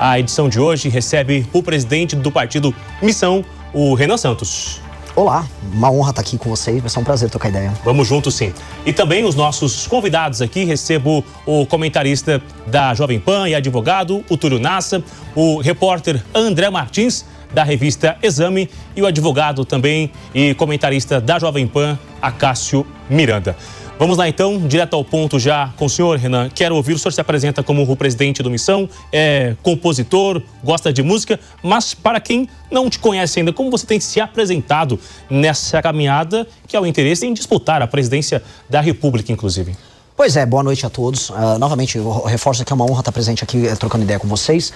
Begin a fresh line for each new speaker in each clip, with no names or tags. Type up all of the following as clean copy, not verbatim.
A edição de hoje recebe o presidente do partido Missão, o Renan Santos.
Olá, uma honra estar aqui com vocês, vai ser um prazer trocar ideia.
Vamos juntos, sim. E também os nossos convidados aqui, recebo o comentarista da Jovem Pan e advogado, o Túlio Nassa, o repórter André Martins, da revista Exame, e o advogado também e comentarista da Jovem Pan, Acácio Miranda. Vamos lá então, direto ao ponto já com o senhor, Renan. Quero ouvir, o senhor se apresenta como o presidente do Missão, é compositor, gosta de música, mas para quem não te conhece ainda, como você tem se apresentado nessa caminhada, que é o interesse em disputar a presidência da República, inclusive?
Pois é, boa noite a todos. Novamente, eu reforço que é uma honra estar presente aqui, trocando ideia com vocês.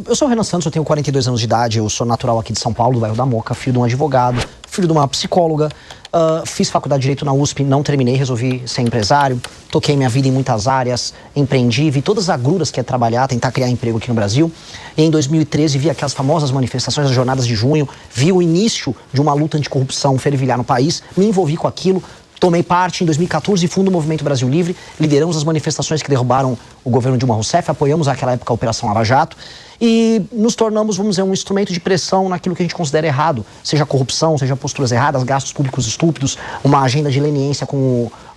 Eu sou o Renan Santos, eu tenho 42 anos de idade, eu sou natural aqui de São Paulo, do bairro da Moca, filho de um advogado, filho de uma psicóloga. Fiz faculdade de Direito na USP, não terminei, resolvi ser empresário. Toquei minha vida em muitas áreas, empreendi, vi todas as agruras que é trabalhar, tentar criar emprego aqui no Brasil. E em 2013 vi aquelas famosas manifestações das jornadas de junho, vi o início de uma luta anticorrupção fervilhar no país, me envolvi com aquilo. Tomei parte em 2014, fundo o Movimento Brasil Livre, lideramos as manifestações que derrubaram o governo Dilma Rousseff, apoiamos naquela época a Operação Lava Jato e nos tornamos, vamos dizer, um instrumento de pressão naquilo que a gente considera errado, seja corrupção, seja posturas erradas, gastos públicos estúpidos, uma agenda de leniência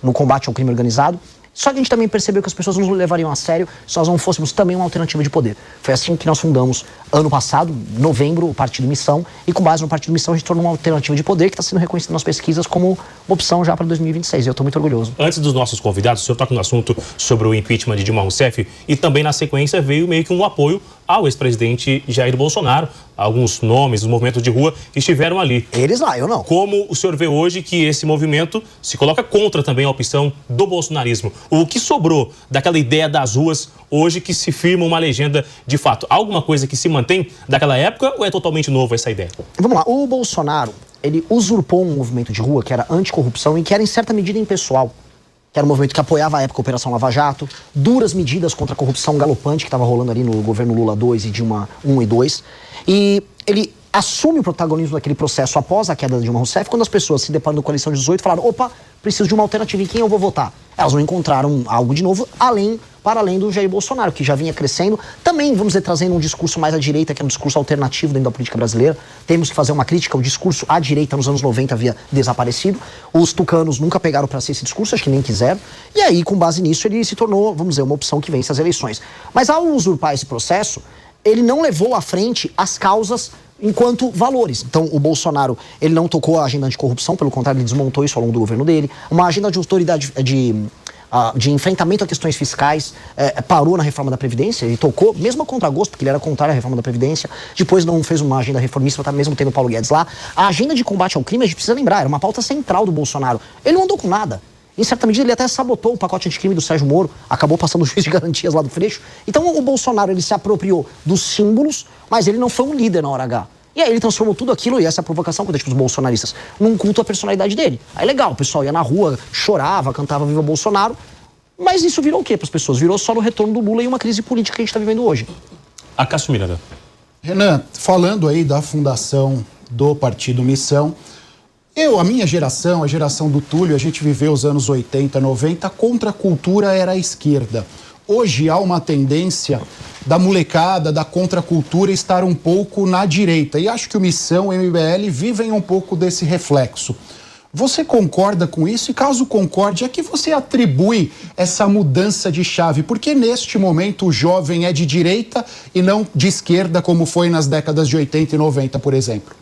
no combate ao crime organizado. Só que a gente também percebeu que as pessoas não nos levariam a sério se nós não fôssemos também uma alternativa de poder. Foi assim que nós fundamos, ano passado, em novembro, o Partido Missão, e com base no Partido Missão a gente tornou uma alternativa de poder que está sendo reconhecida nas pesquisas como uma opção já para 2026. Eu estou muito orgulhoso.
Antes dos nossos convidados, o senhor toca no assunto sobre o impeachment de Dilma Rousseff e também na sequência veio meio que um apoio ao ex-presidente Jair Bolsonaro. Alguns nomes, os movimentos de rua estiveram ali.
Eles lá, eu não.
Como o senhor vê hoje que esse movimento se coloca contra também a opção do bolsonarismo? O que sobrou daquela ideia das ruas hoje que se firma uma legenda de fato? Alguma coisa que se mantém daquela época ou é totalmente novo essa ideia?
Vamos lá, o Bolsonaro, ele usurpou um movimento de rua que era anticorrupção e que era em certa medida impessoal. Que era um movimento que apoiava à época a Operação Lava Jato, duras medidas contra a corrupção galopante que estava rolando ali no governo Lula 2 e Dilma 1 e 2. E ele assume o protagonismo daquele processo após a queda de Dilma Rousseff, quando as pessoas se deparam com a coalição de 18 falaram, opa, preciso de uma alternativa, em quem eu vou votar? Elas não encontraram algo de novo, para além do Jair Bolsonaro, que já vinha crescendo, também, vamos dizer, trazendo um discurso mais à direita, que é um discurso alternativo dentro da política brasileira. Temos que fazer uma crítica, o discurso à direita nos anos 90 havia desaparecido, os tucanos nunca pegaram para si esse discurso, acho que nem quiseram, e aí, com base nisso, ele se tornou, vamos dizer, uma opção que vence as eleições. Mas ao usurpar esse processo, ele não levou à frente as causas enquanto valores. Então, o Bolsonaro, ele não tocou a agenda anticorrupção, pelo contrário, ele desmontou isso ao longo do governo dele. Uma agenda de autoridade, de enfrentamento a questões fiscais, parou na reforma da Previdência, ele tocou, mesmo a contragosto, porque ele era contrário à reforma da Previdência, depois não fez uma agenda reformista, tá mesmo tendo o Paulo Guedes lá. A agenda de combate ao crime, a gente precisa lembrar, era uma pauta central do Bolsonaro. Ele não andou com nada. Em certa medida, ele até sabotou o pacote anticrime do Sérgio Moro, acabou passando o juiz de garantias lá do Freixo. Então, o Bolsonaro, ele se apropriou dos símbolos, mas ele não foi um líder na hora H. E aí ele transformou tudo aquilo, e essa é a provocação contra os bolsonaristas, num culto à personalidade dele. Aí legal, o pessoal ia na rua, chorava, cantava Viva Bolsonaro, mas isso virou o quê para as pessoas? Virou só no retorno do Lula e uma crise política que a gente está vivendo hoje.
Acácio Miranda.
Renan, falando aí da fundação do Partido Missão, a minha geração, a geração do Túlio, a gente viveu os anos 80, 90, a contracultura era a esquerda. Hoje há uma tendência da molecada, da contracultura estar um pouco na direita. E acho que o Missão e o MBL vivem um pouco desse reflexo. Você concorda com isso? E caso concorde, a que você atribui essa mudança de chave? Porque neste momento o jovem é de direita e não de esquerda, como foi nas décadas de 80 e 90, por exemplo.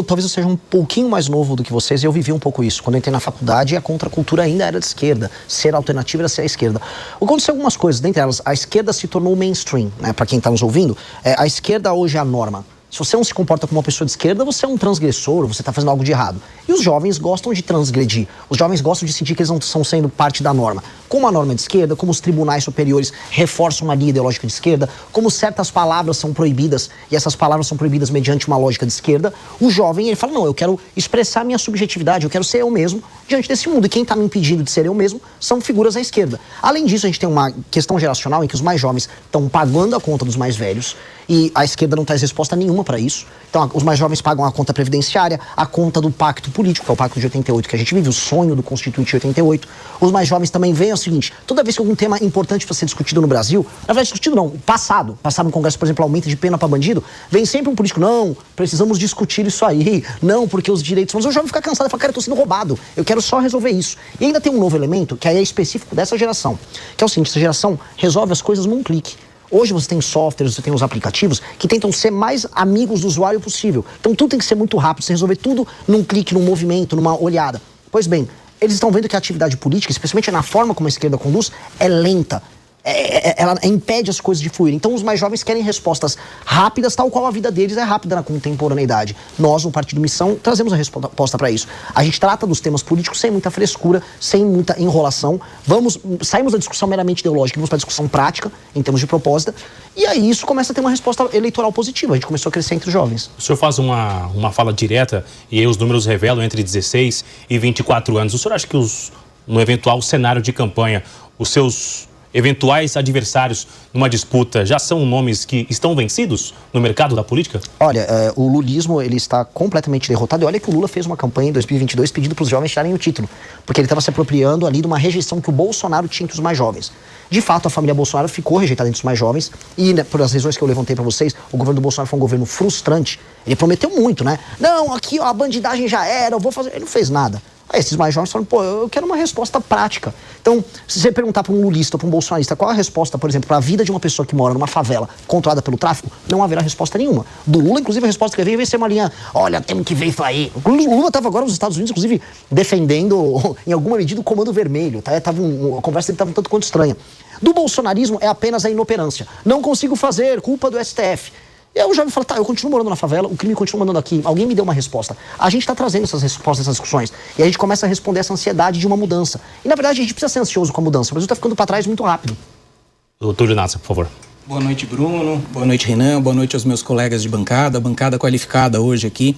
Talvez eu seja um pouquinho mais novo do que vocês, e eu vivi um pouco isso. Quando eu entrei na faculdade, a contracultura ainda era de esquerda. Ser alternativa era ser a esquerda. Aconteceu algumas coisas, dentre elas, a esquerda se tornou mainstream, né? Para quem está nos ouvindo, a esquerda hoje é a norma. Se você não se comporta como uma pessoa de esquerda, você é um transgressor, você está fazendo algo de errado. E os jovens gostam de transgredir. Os jovens gostam de sentir que eles não estão sendo parte da norma. Como a norma é de esquerda, como os tribunais superiores reforçam uma linha ideológica de esquerda, como certas palavras são proibidas, e essas palavras são proibidas mediante uma lógica de esquerda, o jovem, ele fala, não, eu quero expressar minha subjetividade, eu quero ser eu mesmo diante desse mundo. E quem está me impedindo de ser eu mesmo são figuras à esquerda. Além disso, a gente tem uma questão geracional em que os mais jovens estão pagando a conta dos mais velhos, e a esquerda não traz resposta nenhuma Dilma para isso. Então, os mais jovens pagam a conta previdenciária, a conta do pacto político, que é o pacto de 88 que a gente vive, o sonho do Constituinte de 88. Os mais jovens também veem o seguinte, toda vez que algum tema importante para ser discutido no Brasil, na verdade, discutido não, passado no Congresso, por exemplo, aumento de pena para bandido, vem sempre um político, não, precisamos discutir isso aí, não, porque os direitos... Mas o jovem fica cansado e fala, cara, eu tô sendo roubado, eu quero só resolver isso. E ainda tem um novo elemento, que aí é específico dessa geração, que é o seguinte, essa geração resolve as coisas num clique. Hoje você tem softwares, você tem os aplicativos que tentam ser mais amigos do usuário possível. Então tudo tem que ser muito rápido, você resolver tudo num clique, num movimento, numa olhada. Pois bem, eles estão vendo que a atividade política, especialmente na forma como a esquerda conduz, é lenta. Ela impede as coisas de fluir. Então os mais jovens querem respostas rápidas, tal qual a vida deles é rápida na contemporaneidade. Nós, no Partido Missão, trazemos a resposta para isso. A gente trata dos temas políticos sem muita frescura, sem muita enrolação. Saímos da discussão meramente ideológica, vamos para a discussão prática, em termos de proposta, e aí isso começa a ter uma resposta eleitoral positiva. A gente começou a crescer entre os jovens.
O senhor faz uma fala direta, e aí os números revelam entre 16 e 24 anos. O senhor acha que no eventual cenário de campanha, os seus eventuais adversários numa disputa já são nomes que estão vencidos no mercado da política?
Olha, o lulismo, ele está completamente derrotado. E olha que o Lula fez uma campanha em 2022 pedindo para os jovens tirarem o título, porque ele estava se apropriando ali de uma rejeição que o Bolsonaro tinha entre os mais jovens. De fato, a família Bolsonaro ficou rejeitada entre os mais jovens e, né, por as razões que eu levantei para vocês, o governo do Bolsonaro foi um governo frustrante. Ele prometeu muito, né? Não, aqui ó, a bandidagem já era, eu vou fazer... Ele não fez nada. Aí esses mais jovens falam, pô, eu quero uma resposta prática. Então, se você perguntar para um lulista ou para um bolsonarista qual a resposta, por exemplo, para a vida de uma pessoa que mora numa favela controlada pelo tráfico, não haverá resposta nenhuma. Do Lula, inclusive, a resposta que veio vai ser uma linha, olha, temos que ver isso aí. O Lula estava agora nos Estados Unidos, inclusive, defendendo, em alguma medida, o Comando Vermelho. Tá? A conversa dele estava um tanto quanto estranha. Do bolsonarismo é apenas a inoperância. Não consigo fazer, culpa do STF. E aí o jovem fala, tá, eu continuo morando na favela, o crime continua mandando aqui, alguém me deu uma resposta. A gente está trazendo essas respostas, essas discussões, e a gente começa a responder essa ansiedade de uma mudança. E na verdade a gente precisa ser ansioso com a mudança, o Brasil está ficando para trás muito rápido.
Túlio Nasser, por favor.
Boa noite, Bruno, boa noite, Renan, boa noite aos meus colegas de bancada qualificada hoje aqui.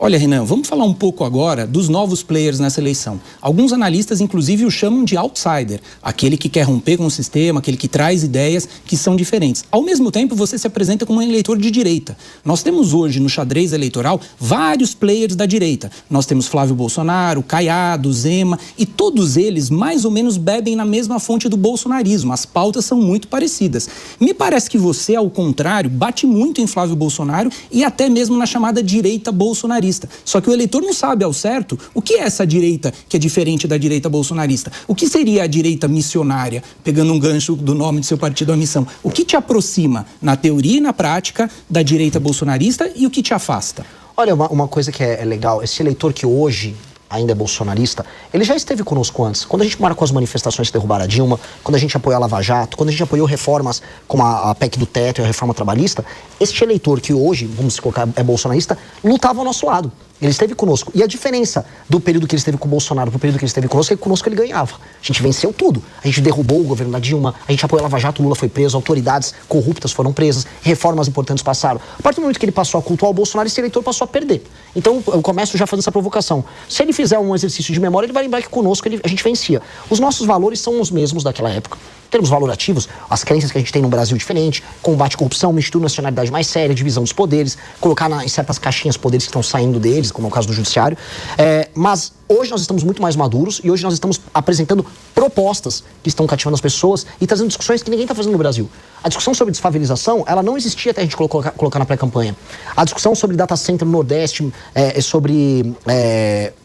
Olha, Renan, vamos falar um pouco agora dos novos players nessa eleição. Alguns analistas, inclusive, o chamam de outsider, aquele que quer romper com o sistema, aquele que traz ideias que são diferentes. Ao mesmo tempo, você se apresenta como um eleitor de direita. Nós temos hoje, no xadrez eleitoral, vários players da direita. Nós temos Flávio Bolsonaro, Caiado, Zema, e todos eles, mais ou menos, bebem na mesma fonte do bolsonarismo. As pautas são muito parecidas. Me parece que você, ao contrário, bate muito em Flávio Bolsonaro e até mesmo na chamada direita bolsonarista. Só que o eleitor não sabe ao certo o que é essa direita que é diferente da direita bolsonarista. O que seria a direita missionária, pegando um gancho do nome do seu partido, a missão? O que te aproxima, na teoria e na prática, da direita bolsonarista e o que te afasta?
Olha, uma coisa que é legal, esse eleitor que hoje ainda é bolsonarista, ele já esteve conosco antes. Quando a gente marcou as manifestações que derrubaram a Dilma, quando a gente apoiou a Lava Jato, quando a gente apoiou reformas como a PEC do teto e a reforma trabalhista, este eleitor que hoje, vamos colocar, é bolsonarista, lutava ao nosso lado. Ele esteve conosco. E a diferença do período que ele esteve com o Bolsonaro pro período que ele esteve conosco é que conosco ele ganhava. A gente venceu tudo. A gente derrubou o governo da Dilma, a gente apoiou a Lava Jato, o Lula foi preso, autoridades corruptas foram presas, reformas importantes passaram. A partir do momento que ele passou a cultuar o Bolsonaro, esse eleitor passou a perder. Então eu começo já fazendo essa provocação. Se ele fizer um exercício de memória, ele vai lembrar que conosco a gente vencia. Os nossos valores são os mesmos daquela época. Termos valorativos, as crenças que a gente tem no Brasil diferente, combate à corrupção, uma institucionalidade mais séria, divisão dos poderes, colocar em certas caixinhas poderes que estão saindo deles, como é o caso do judiciário. Mas hoje nós estamos muito mais maduros e hoje nós estamos apresentando propostas que estão cativando as pessoas e trazendo discussões que ninguém está fazendo no Brasil. A discussão sobre desfavelização, ela não existia até a gente colocar na pré-campanha. A discussão sobre data center no Nordeste, sobre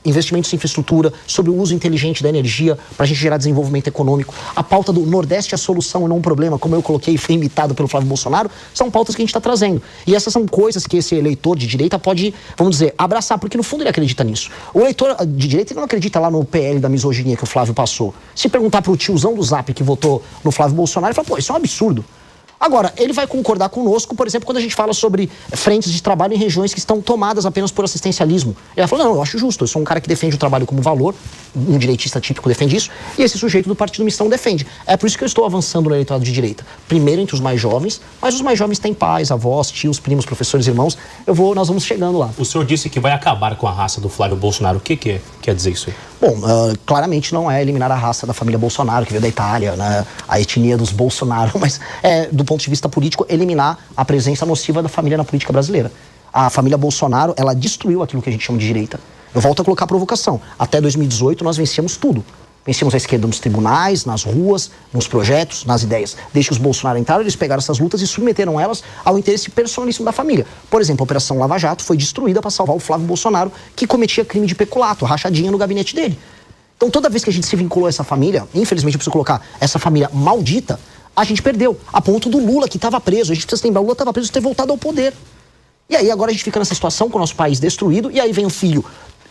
investimentos em infraestrutura, sobre o uso inteligente da energia para a gente gerar desenvolvimento econômico. A pauta do Nordeste é a solução e não um problema, como eu coloquei e fui imitado pelo Flávio Bolsonaro, são pautas que a gente está trazendo. E essas são coisas que esse eleitor de direita pode, vamos dizer, abraçar, porque no fundo ele acredita nisso. O eleitor de direita ele não acredita lá no PL da misoginia que o Flávio passou. Se perguntar para o tiozão do Zap que votou no Flávio Bolsonaro, ele fala, pô, isso é um absurdo. Agora, ele vai concordar conosco, por exemplo, quando a gente fala sobre frentes de trabalho em regiões que estão tomadas apenas por assistencialismo. Ele vai falar, não, eu acho justo, eu sou um cara que defende o trabalho como valor, um direitista típico defende isso, e esse sujeito do Partido Missão defende. É por isso que eu estou avançando no eleitorado de direita. Primeiro entre os mais jovens, mas os mais jovens têm pais, avós, tios, primos, professores, irmãos. Nós vamos chegando lá.
O senhor disse que vai acabar com a raça do Flávio Bolsonaro. O que quer dizer isso aí?
Bom, claramente não é eliminar a raça da família Bolsonaro, que veio da Itália, né? A etnia dos Bolsonaro, mas do ponto de vista político, eliminar a presença nociva da família na política brasileira. A família Bolsonaro, ela destruiu aquilo que a gente chama de direita. Eu volto a colocar a provocação. Até 2018, nós vencíamos tudo. Vencíamos a esquerda nos tribunais, nas ruas, nos projetos, nas ideias. Desde que os Bolsonaro entraram, eles pegaram essas lutas e submeteram elas ao interesse personalíssimo da família. Por exemplo, a Operação Lava Jato foi destruída para salvar o Flávio Bolsonaro, que cometia crime de peculato, rachadinha no gabinete dele. Então, toda vez que a gente se vinculou a essa família, infelizmente eu preciso colocar essa família maldita, a gente perdeu. A ponto do Lula, que estava preso. A gente precisa lembrar, o Lula estava preso e ter voltado ao poder. E aí agora a gente fica nessa situação com o nosso país destruído, e aí vem o filho,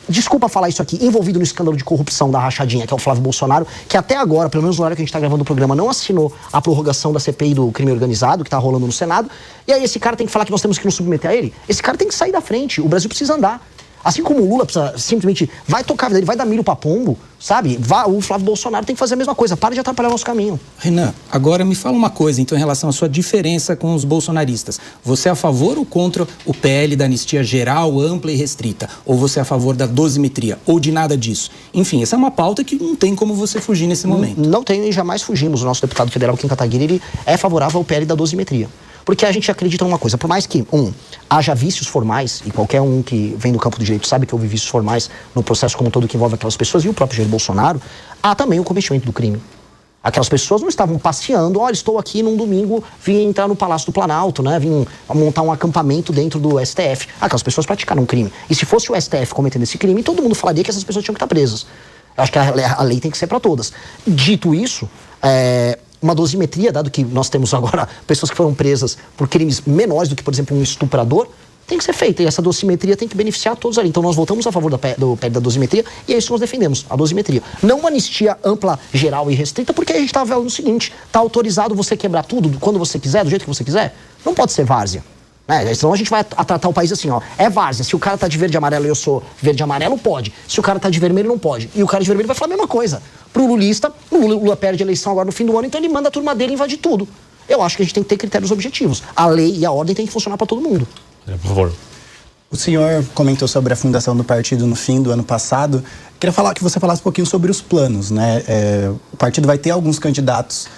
desculpa falar isso aqui, envolvido no escândalo de corrupção da rachadinha, que é o Flávio Bolsonaro, que até agora, pelo menos no horário que a gente está gravando o programa, não assinou a prorrogação da CPI do crime organizado, que está rolando no Senado. E aí esse cara tem que falar que nós temos que nos submeter a ele? Esse cara tem que sair da frente, o Brasil precisa andar. Assim como o Lula precisa simplesmente vai tocar a vida dele, vai dar milho pra pombo, sabe? O Flávio Bolsonaro tem que fazer a mesma coisa, para de atrapalhar o nosso caminho.
Renan, agora me fala uma coisa, então, em relação à sua diferença com os bolsonaristas. Você é a favor ou contra o PL da anistia geral, ampla e restrita? Ou você é a favor da dosimetria? Ou de nada disso? Enfim, essa é uma pauta que não tem como você fugir nesse momento.
Não tem e jamais fugimos. O nosso deputado federal, Kim Kataguiri, ele é favorável ao PL da dosimetria. Porque a gente acredita numa coisa, por mais que, haja vícios formais, e qualquer um que vem do campo do direito sabe que houve vícios formais no processo como um todo que envolve aquelas pessoas, e o próprio Jair Bolsonaro, há também o cometimento do crime. Aquelas pessoas não estavam passeando, olha, estou aqui num domingo, vim entrar no Palácio do Planalto, né, vim montar um acampamento dentro do STF. Aquelas pessoas praticaram um crime. E se fosse o STF cometendo esse crime, todo mundo falaria que essas pessoas tinham que estar presas. Eu acho que a lei tem que ser para todas. Dito isso, uma dosimetria, dado que nós temos agora pessoas que foram presas por crimes menores do que, por exemplo, um estuprador, tem que ser feita. E essa dosimetria tem que beneficiar todos ali. Então nós votamos a favor do PL da dosimetria e é isso que nós defendemos, a dosimetria. Não uma anistia ampla, geral e restrita, porque a gente está vendo o seguinte, está autorizado você quebrar tudo quando você quiser, do jeito que você quiser? Não pode ser várzea. Senão a gente vai tratar o país assim, é várzea. Se o cara tá de verde e amarelo e eu sou verde e amarelo, pode. Se o cara tá de vermelho, não pode. E o cara de vermelho vai falar a mesma coisa. Pro lulista, o Lula perde a eleição agora no fim do ano, então ele manda a turma dele invadir tudo. Eu acho que a gente tem que ter critérios objetivos. A lei e a ordem tem que funcionar para todo mundo.
Por favor.
O senhor comentou sobre a fundação do partido no fim do ano passado. Queria que você falasse um pouquinho sobre os planos, né? O partido vai ter alguns candidatos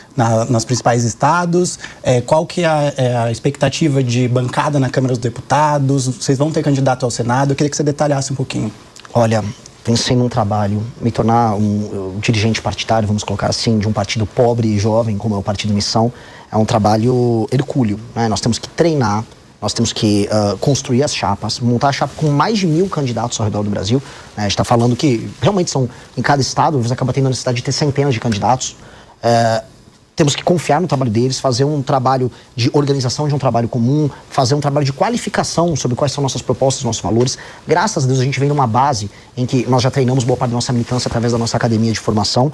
nos principais estados. Qual que é a expectativa de bancada na Câmara dos Deputados? Vocês vão ter candidato ao Senado? Eu queria que você detalhasse um pouquinho.
Olha, pensei num trabalho, me tornar um dirigente partidário, vamos colocar assim, de um partido pobre e jovem, como é o Partido Missão, é um trabalho hercúleo, né? Nós temos que treinar, nós temos que construir as chapas, montar a chapa com mais de 1000 candidatos ao redor do Brasil. A gente está falando que realmente são, em cada estado, você acaba tendo a necessidade de ter centenas de candidatos. Temos que confiar no trabalho deles, fazer um trabalho de organização de um trabalho comum, fazer um trabalho de qualificação sobre quais são nossas propostas, nossos valores. Graças a Deus a gente vem numa base em que nós já treinamos boa parte da nossa militância através da nossa academia de formação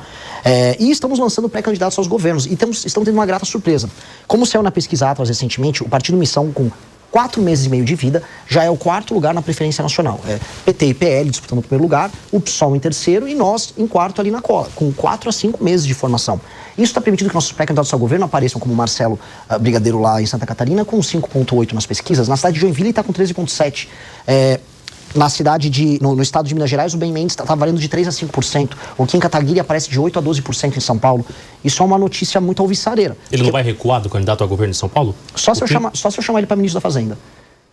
e estamos lançando pré-candidatos aos governos e estamos tendo uma grata surpresa. Como saiu na pesquisa Atlas recentemente, o Partido Missão, com 4 meses e meio de vida, já é o 4º lugar na preferência nacional. PT e PL disputando o primeiro lugar, o PSOL em terceiro e nós em quarto ali na cola, com 4 a 5 meses de formação. Isso está permitindo que nossos pré-candidatos ao governo apareçam como Marcelo Brigadeiro lá em Santa Catarina, com 5,8 nas pesquisas. Na cidade de Joinville está com 13,7. Na cidade no estado de Minas Gerais, o Ben Mendes está valendo de 3 a 5%. O Kim Kataguiri aparece de 8 a 12% em São Paulo. Isso é uma notícia muito alvissareira.
Ele não vai recuar do candidato ao governo de São Paulo?
Só se eu chamar ele para ministro da Fazenda.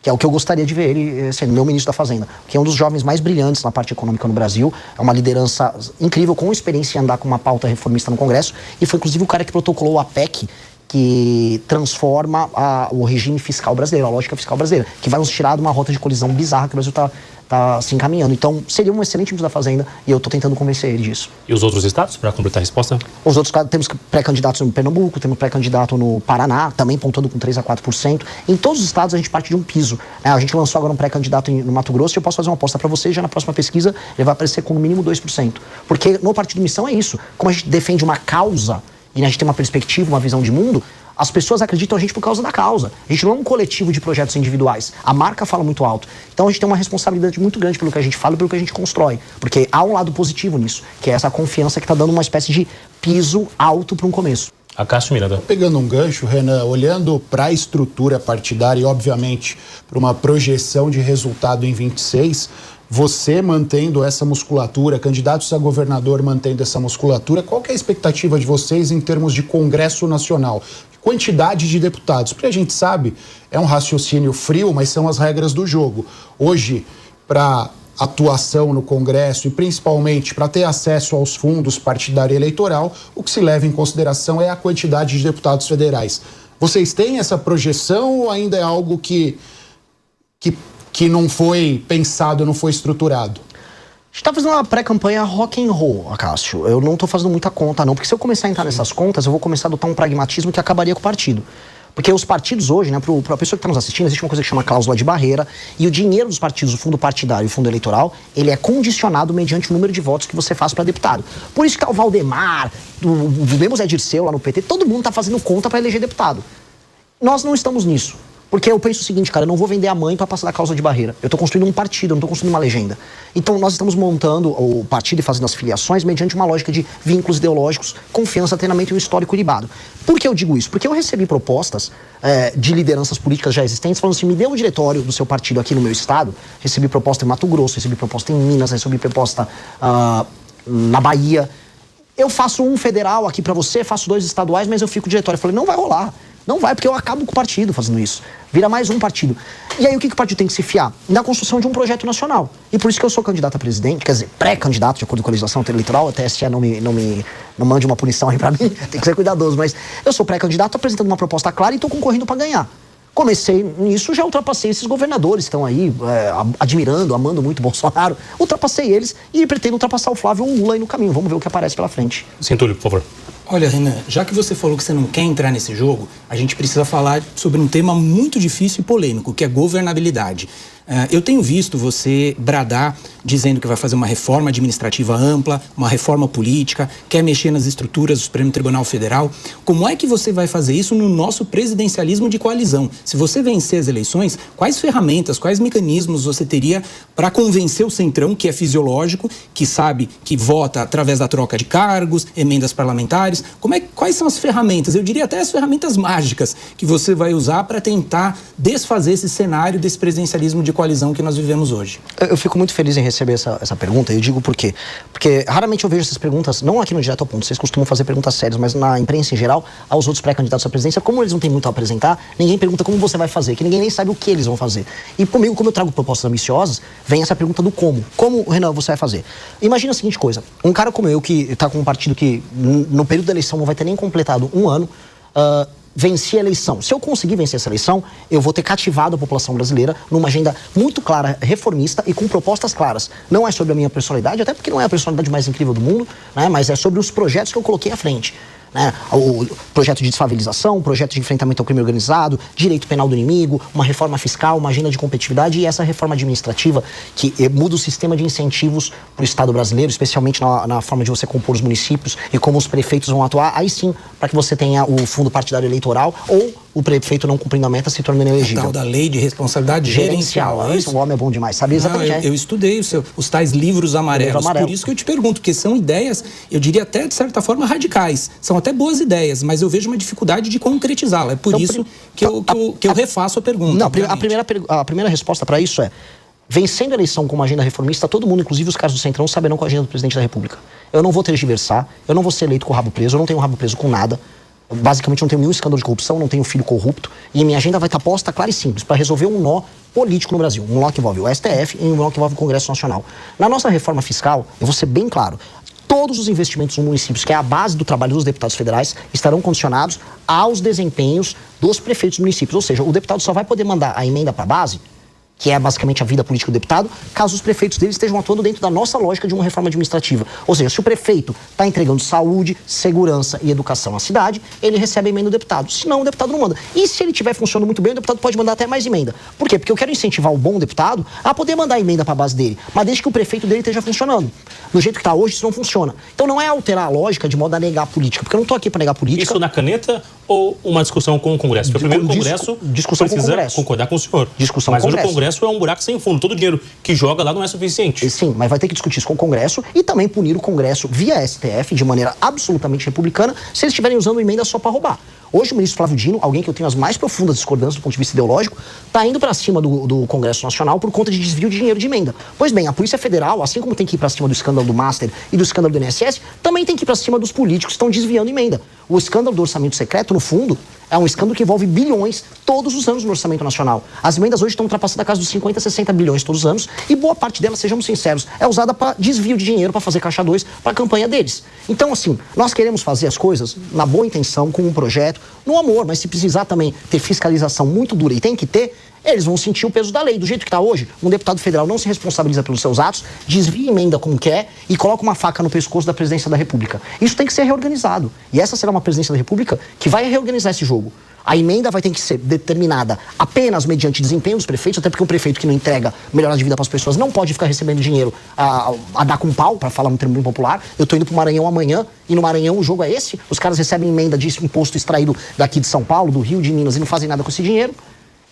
Que é o que eu gostaria de ver ele sendo meu ministro da Fazenda. Que é um dos jovens mais brilhantes na parte econômica no Brasil. É uma liderança incrível, com experiência em andar com uma pauta reformista no Congresso. E foi, inclusive, o cara que protocolou a PEC, que transforma o regime fiscal brasileiro, a lógica fiscal brasileira, que vai nos tirar de uma rota de colisão bizarra que o Brasil está se encaminhando. Então, seria um excelente ministro da Fazenda e eu estou tentando convencer ele disso.
E os outros estados, para completar a resposta?
Os outros estados, temos pré-candidatos no Pernambuco, temos pré-candidato no Paraná, também pontuando com 3 a 4%. Em todos os estados a gente parte de um piso. A gente lançou agora um pré-candidato no Mato Grosso e eu posso fazer uma aposta para você, já na próxima pesquisa ele vai aparecer com no mínimo 2%. Porque no Partido Missão é isso. Como a gente defende uma causa e a gente tem uma perspectiva, uma visão de mundo, as pessoas acreditam a gente por causa da causa. A gente não é um coletivo de projetos individuais. A marca fala muito alto. Então a gente tem uma responsabilidade muito grande pelo que a gente fala e pelo que a gente constrói. Porque há um lado positivo nisso, que é essa confiança que está dando uma espécie de piso alto para um começo.
A Cássio Miranda.
Pegando um gancho, Renan, olhando para a estrutura partidária e, obviamente, para uma projeção de resultado em 26, você mantendo essa musculatura, candidatos a governador mantendo essa musculatura, qual que é a expectativa de vocês em termos de Congresso Nacional? quantidade de deputados. Porque a gente sabe, é um raciocínio frio, mas são as regras do jogo. Hoje, para atuação no Congresso e principalmente para ter acesso aos fundos partidário e eleitoral, o que se leva em consideração é a quantidade de deputados federais. Vocês têm essa projeção ou ainda é algo que não foi pensado, não foi estruturado?
A gente tá fazendo uma pré-campanha rock and roll, Acácio. Eu não tô fazendo muita conta, não. Porque se eu começar a entrar nessas contas, eu vou começar a adotar um pragmatismo que acabaria com o partido. Porque os partidos hoje, né, pra pessoa que tá nos assistindo, existe uma coisa que chama cláusula de barreira. E o dinheiro dos partidos, o fundo partidário e o fundo eleitoral, ele é condicionado mediante o número de votos que você faz para deputado. Por isso que o Valdemar, o Zé Dirceu lá no PT, todo mundo tá fazendo conta para eleger deputado. Nós não estamos nisso. Porque eu penso o seguinte, cara, eu não vou vender a mãe para passar da cláusula de barreira. Eu tô construindo um partido, eu não tô construindo uma legenda. Então nós estamos montando o partido e fazendo as filiações mediante uma lógica de vínculos ideológicos, confiança, treinamento e um histórico libado. Por que eu digo isso? Porque eu recebi propostas de lideranças políticas já existentes falando assim, me dê o diretório do seu partido aqui no meu estado. Recebi proposta em Mato Grosso, recebi proposta em Minas, recebi proposta na Bahia. Eu faço um federal aqui para você, faço 2 estaduais, mas eu fico diretório. Eu falei, não vai rolar. Não vai, porque eu acabo com o partido fazendo isso. Vira mais um partido. E aí o que o partido tem que se fiar? Na construção de um projeto nacional. E por isso que eu sou candidato a presidente, quer dizer, pré-candidato, de acordo com a legislação eleitoral, a TSE não mande uma punição aí pra mim, tem que ser cuidadoso, mas eu sou pré-candidato apresentando uma proposta clara e tô concorrendo para ganhar. Comecei nisso, já ultrapassei esses governadores que estão aí admirando, amando muito o Bolsonaro. Ultrapassei eles e pretendo ultrapassar o Flávio ou o Lula aí no caminho. Vamos ver o que aparece pela frente.
Sim, Túlio, por favor.
Olha, Renan, já que você falou que você não quer entrar nesse jogo, a gente precisa falar sobre um tema muito difícil e polêmico, que é governabilidade. Eu tenho visto você bradar dizendo que vai fazer uma reforma administrativa ampla, uma reforma política, quer mexer nas estruturas do Supremo Tribunal Federal. Como é que você vai fazer isso no nosso presidencialismo de coalizão? Se você vencer as eleições, quais ferramentas, quais mecanismos você teria para convencer o Centrão, que é fisiológico, que sabe que vota através da troca de cargos, emendas parlamentares? Quais são as ferramentas, eu diria até as ferramentas mágicas, que você vai usar para tentar desfazer esse cenário desse presidencialismo de coalizão que nós vivemos hoje?
Eu fico muito feliz em receber essa pergunta, e eu digo por quê. Porque raramente eu vejo essas perguntas, não aqui no Direto ao Ponto, vocês costumam fazer perguntas sérias, mas na imprensa em geral, aos outros pré-candidatos à presidência, como eles não têm muito a apresentar, ninguém pergunta como você vai fazer, que ninguém nem sabe o que eles vão fazer. E comigo, como eu trago propostas ambiciosas, vem essa pergunta do como. Como, Renan, você vai fazer? Imagina a seguinte coisa, um cara como eu, que está com um partido que no período da eleição não vai ter nem completado um ano, venci a eleição. Se eu conseguir vencer essa eleição, eu vou ter cativado a população brasileira numa agenda muito clara, reformista e com propostas claras. Não é sobre a minha personalidade, até porque não é a personalidade mais incrível do mundo, né? Mas é sobre os projetos que eu coloquei à frente. Né? O projeto de desfavelização, o projeto de enfrentamento ao crime organizado, direito penal do inimigo, uma reforma fiscal, uma agenda de competitividade e essa reforma administrativa que muda o sistema de incentivos para o Estado brasileiro, especialmente na forma de você compor os municípios e como os prefeitos vão atuar, aí sim, para que você tenha o fundo partidário eleitoral ou o prefeito não cumprindo a meta se tornando inelegível.
Tal da lei de responsabilidade gerencial.
Isso, o homem é bom demais, sabe exatamente.
Eu estudei os tais livros amarelos, por isso que eu te pergunto, porque são ideias, eu diria até de certa forma radicais, são até boas ideias, mas eu vejo uma dificuldade de concretizá-la, é por isso que eu refaço a pergunta.
Não, a primeira resposta para isso é, vencendo a eleição com uma agenda reformista, todo mundo, inclusive os caras do Centrão, saberão qual é a agenda do presidente da República. Eu não vou tergiversar, eu não vou ser eleito com o rabo preso, eu não tenho o rabo preso com nada. Basicamente, não tenho nenhum escândalo de corrupção, não tenho filho corrupto. E minha agenda vai estar posta clara e simples para resolver um nó político no Brasil. Um nó que envolve o STF e um nó que envolve o Congresso Nacional. Na nossa reforma fiscal, eu vou ser bem claro, todos os investimentos nos municípios, que é a base do trabalho dos deputados federais, estarão condicionados aos desempenhos dos prefeitos dos municípios. Ou seja, o deputado só vai poder mandar a emenda para a base, que é basicamente a vida política do deputado, caso os prefeitos deles estejam atuando dentro da nossa lógica de uma reforma administrativa. Ou seja, se o prefeito está entregando saúde, segurança e educação à cidade, ele recebe a emenda do deputado. Se não, o deputado não manda. E se ele estiver funcionando muito bem, o deputado pode mandar até mais emenda. Por quê? Porque eu quero incentivar o bom deputado a poder mandar a emenda para a base dele, mas desde que o prefeito dele esteja funcionando. Do jeito que está hoje, isso não funciona. Então não é alterar a lógica de modo a negar a política, porque eu não estou aqui para negar a política.
Isso na caneta ou uma discussão com o Congresso? Porque primeiro o Congresso
discussão
precisa
com o Congresso.
concordar com o senhor.
Discussão
mas
com o
hoje
Congresso.
o Congresso é um buraco sem fundo. Todo o dinheiro que joga lá não é suficiente.
Sim, mas vai ter que discutir isso com o Congresso e também punir o Congresso via STF de maneira absolutamente republicana se eles estiverem usando emenda só para roubar. Hoje o ministro Flávio Dino, alguém que eu tenho as mais profundas discordâncias do ponto de vista ideológico, está indo para cima do Congresso Nacional por conta de desvio de dinheiro de emenda. Pois bem, a Polícia Federal, assim como tem que ir para cima do escândalo do Master e do escândalo do INSS, também tem que ir para cima dos políticos que estão desviando emenda. O escândalo do orçamento secreto, no fundo, É um escândalo que envolve bilhões todos os anos no orçamento nacional. As emendas hoje estão ultrapassando a casa dos 50, 60 bilhões todos os anos e boa parte delas, sejamos sinceros, é usada para desvio de dinheiro, para fazer caixa 2, para a campanha deles. Então, assim, nós queremos fazer as coisas na boa intenção, com um projeto, no amor, mas se precisar também ter fiscalização muito dura, e tem que ter, eles vão sentir o peso da lei. Do jeito que está hoje, um deputado federal não se responsabiliza pelos seus atos, desvia emenda como quer e coloca uma faca no pescoço da presidência da República. Isso tem que ser reorganizado. E essa será uma presidência da República que vai reorganizar esse jogo. A emenda vai ter que ser determinada apenas mediante desempenho dos prefeitos, até porque um prefeito que não entrega melhorar de vida para as pessoas não pode ficar recebendo dinheiro a dar com pau, para falar no termo bem popular. Eu estou indo para o Maranhão amanhã e no Maranhão o jogo é esse. Os caras recebem emenda de imposto extraído daqui de São Paulo, do Rio, de Minas e não fazem nada com esse dinheiro.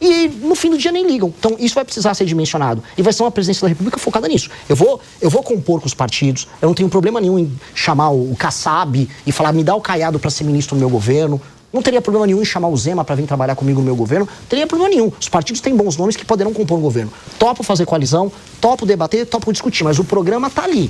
E no fim do dia nem ligam. Então isso vai precisar ser dimensionado. E vai ser uma presidência da República focada nisso. Eu vou compor com os partidos. Eu não tenho problema nenhum em chamar o Kassab e falar, me dá o Caiado para ser ministro do meu governo. Não teria problema nenhum em chamar o Zema para vir trabalhar comigo no meu governo. Não teria problema nenhum. Os partidos têm bons nomes que poderão compor um governo. Topo fazer coalizão, topo debater, topo discutir. Mas o programa está ali.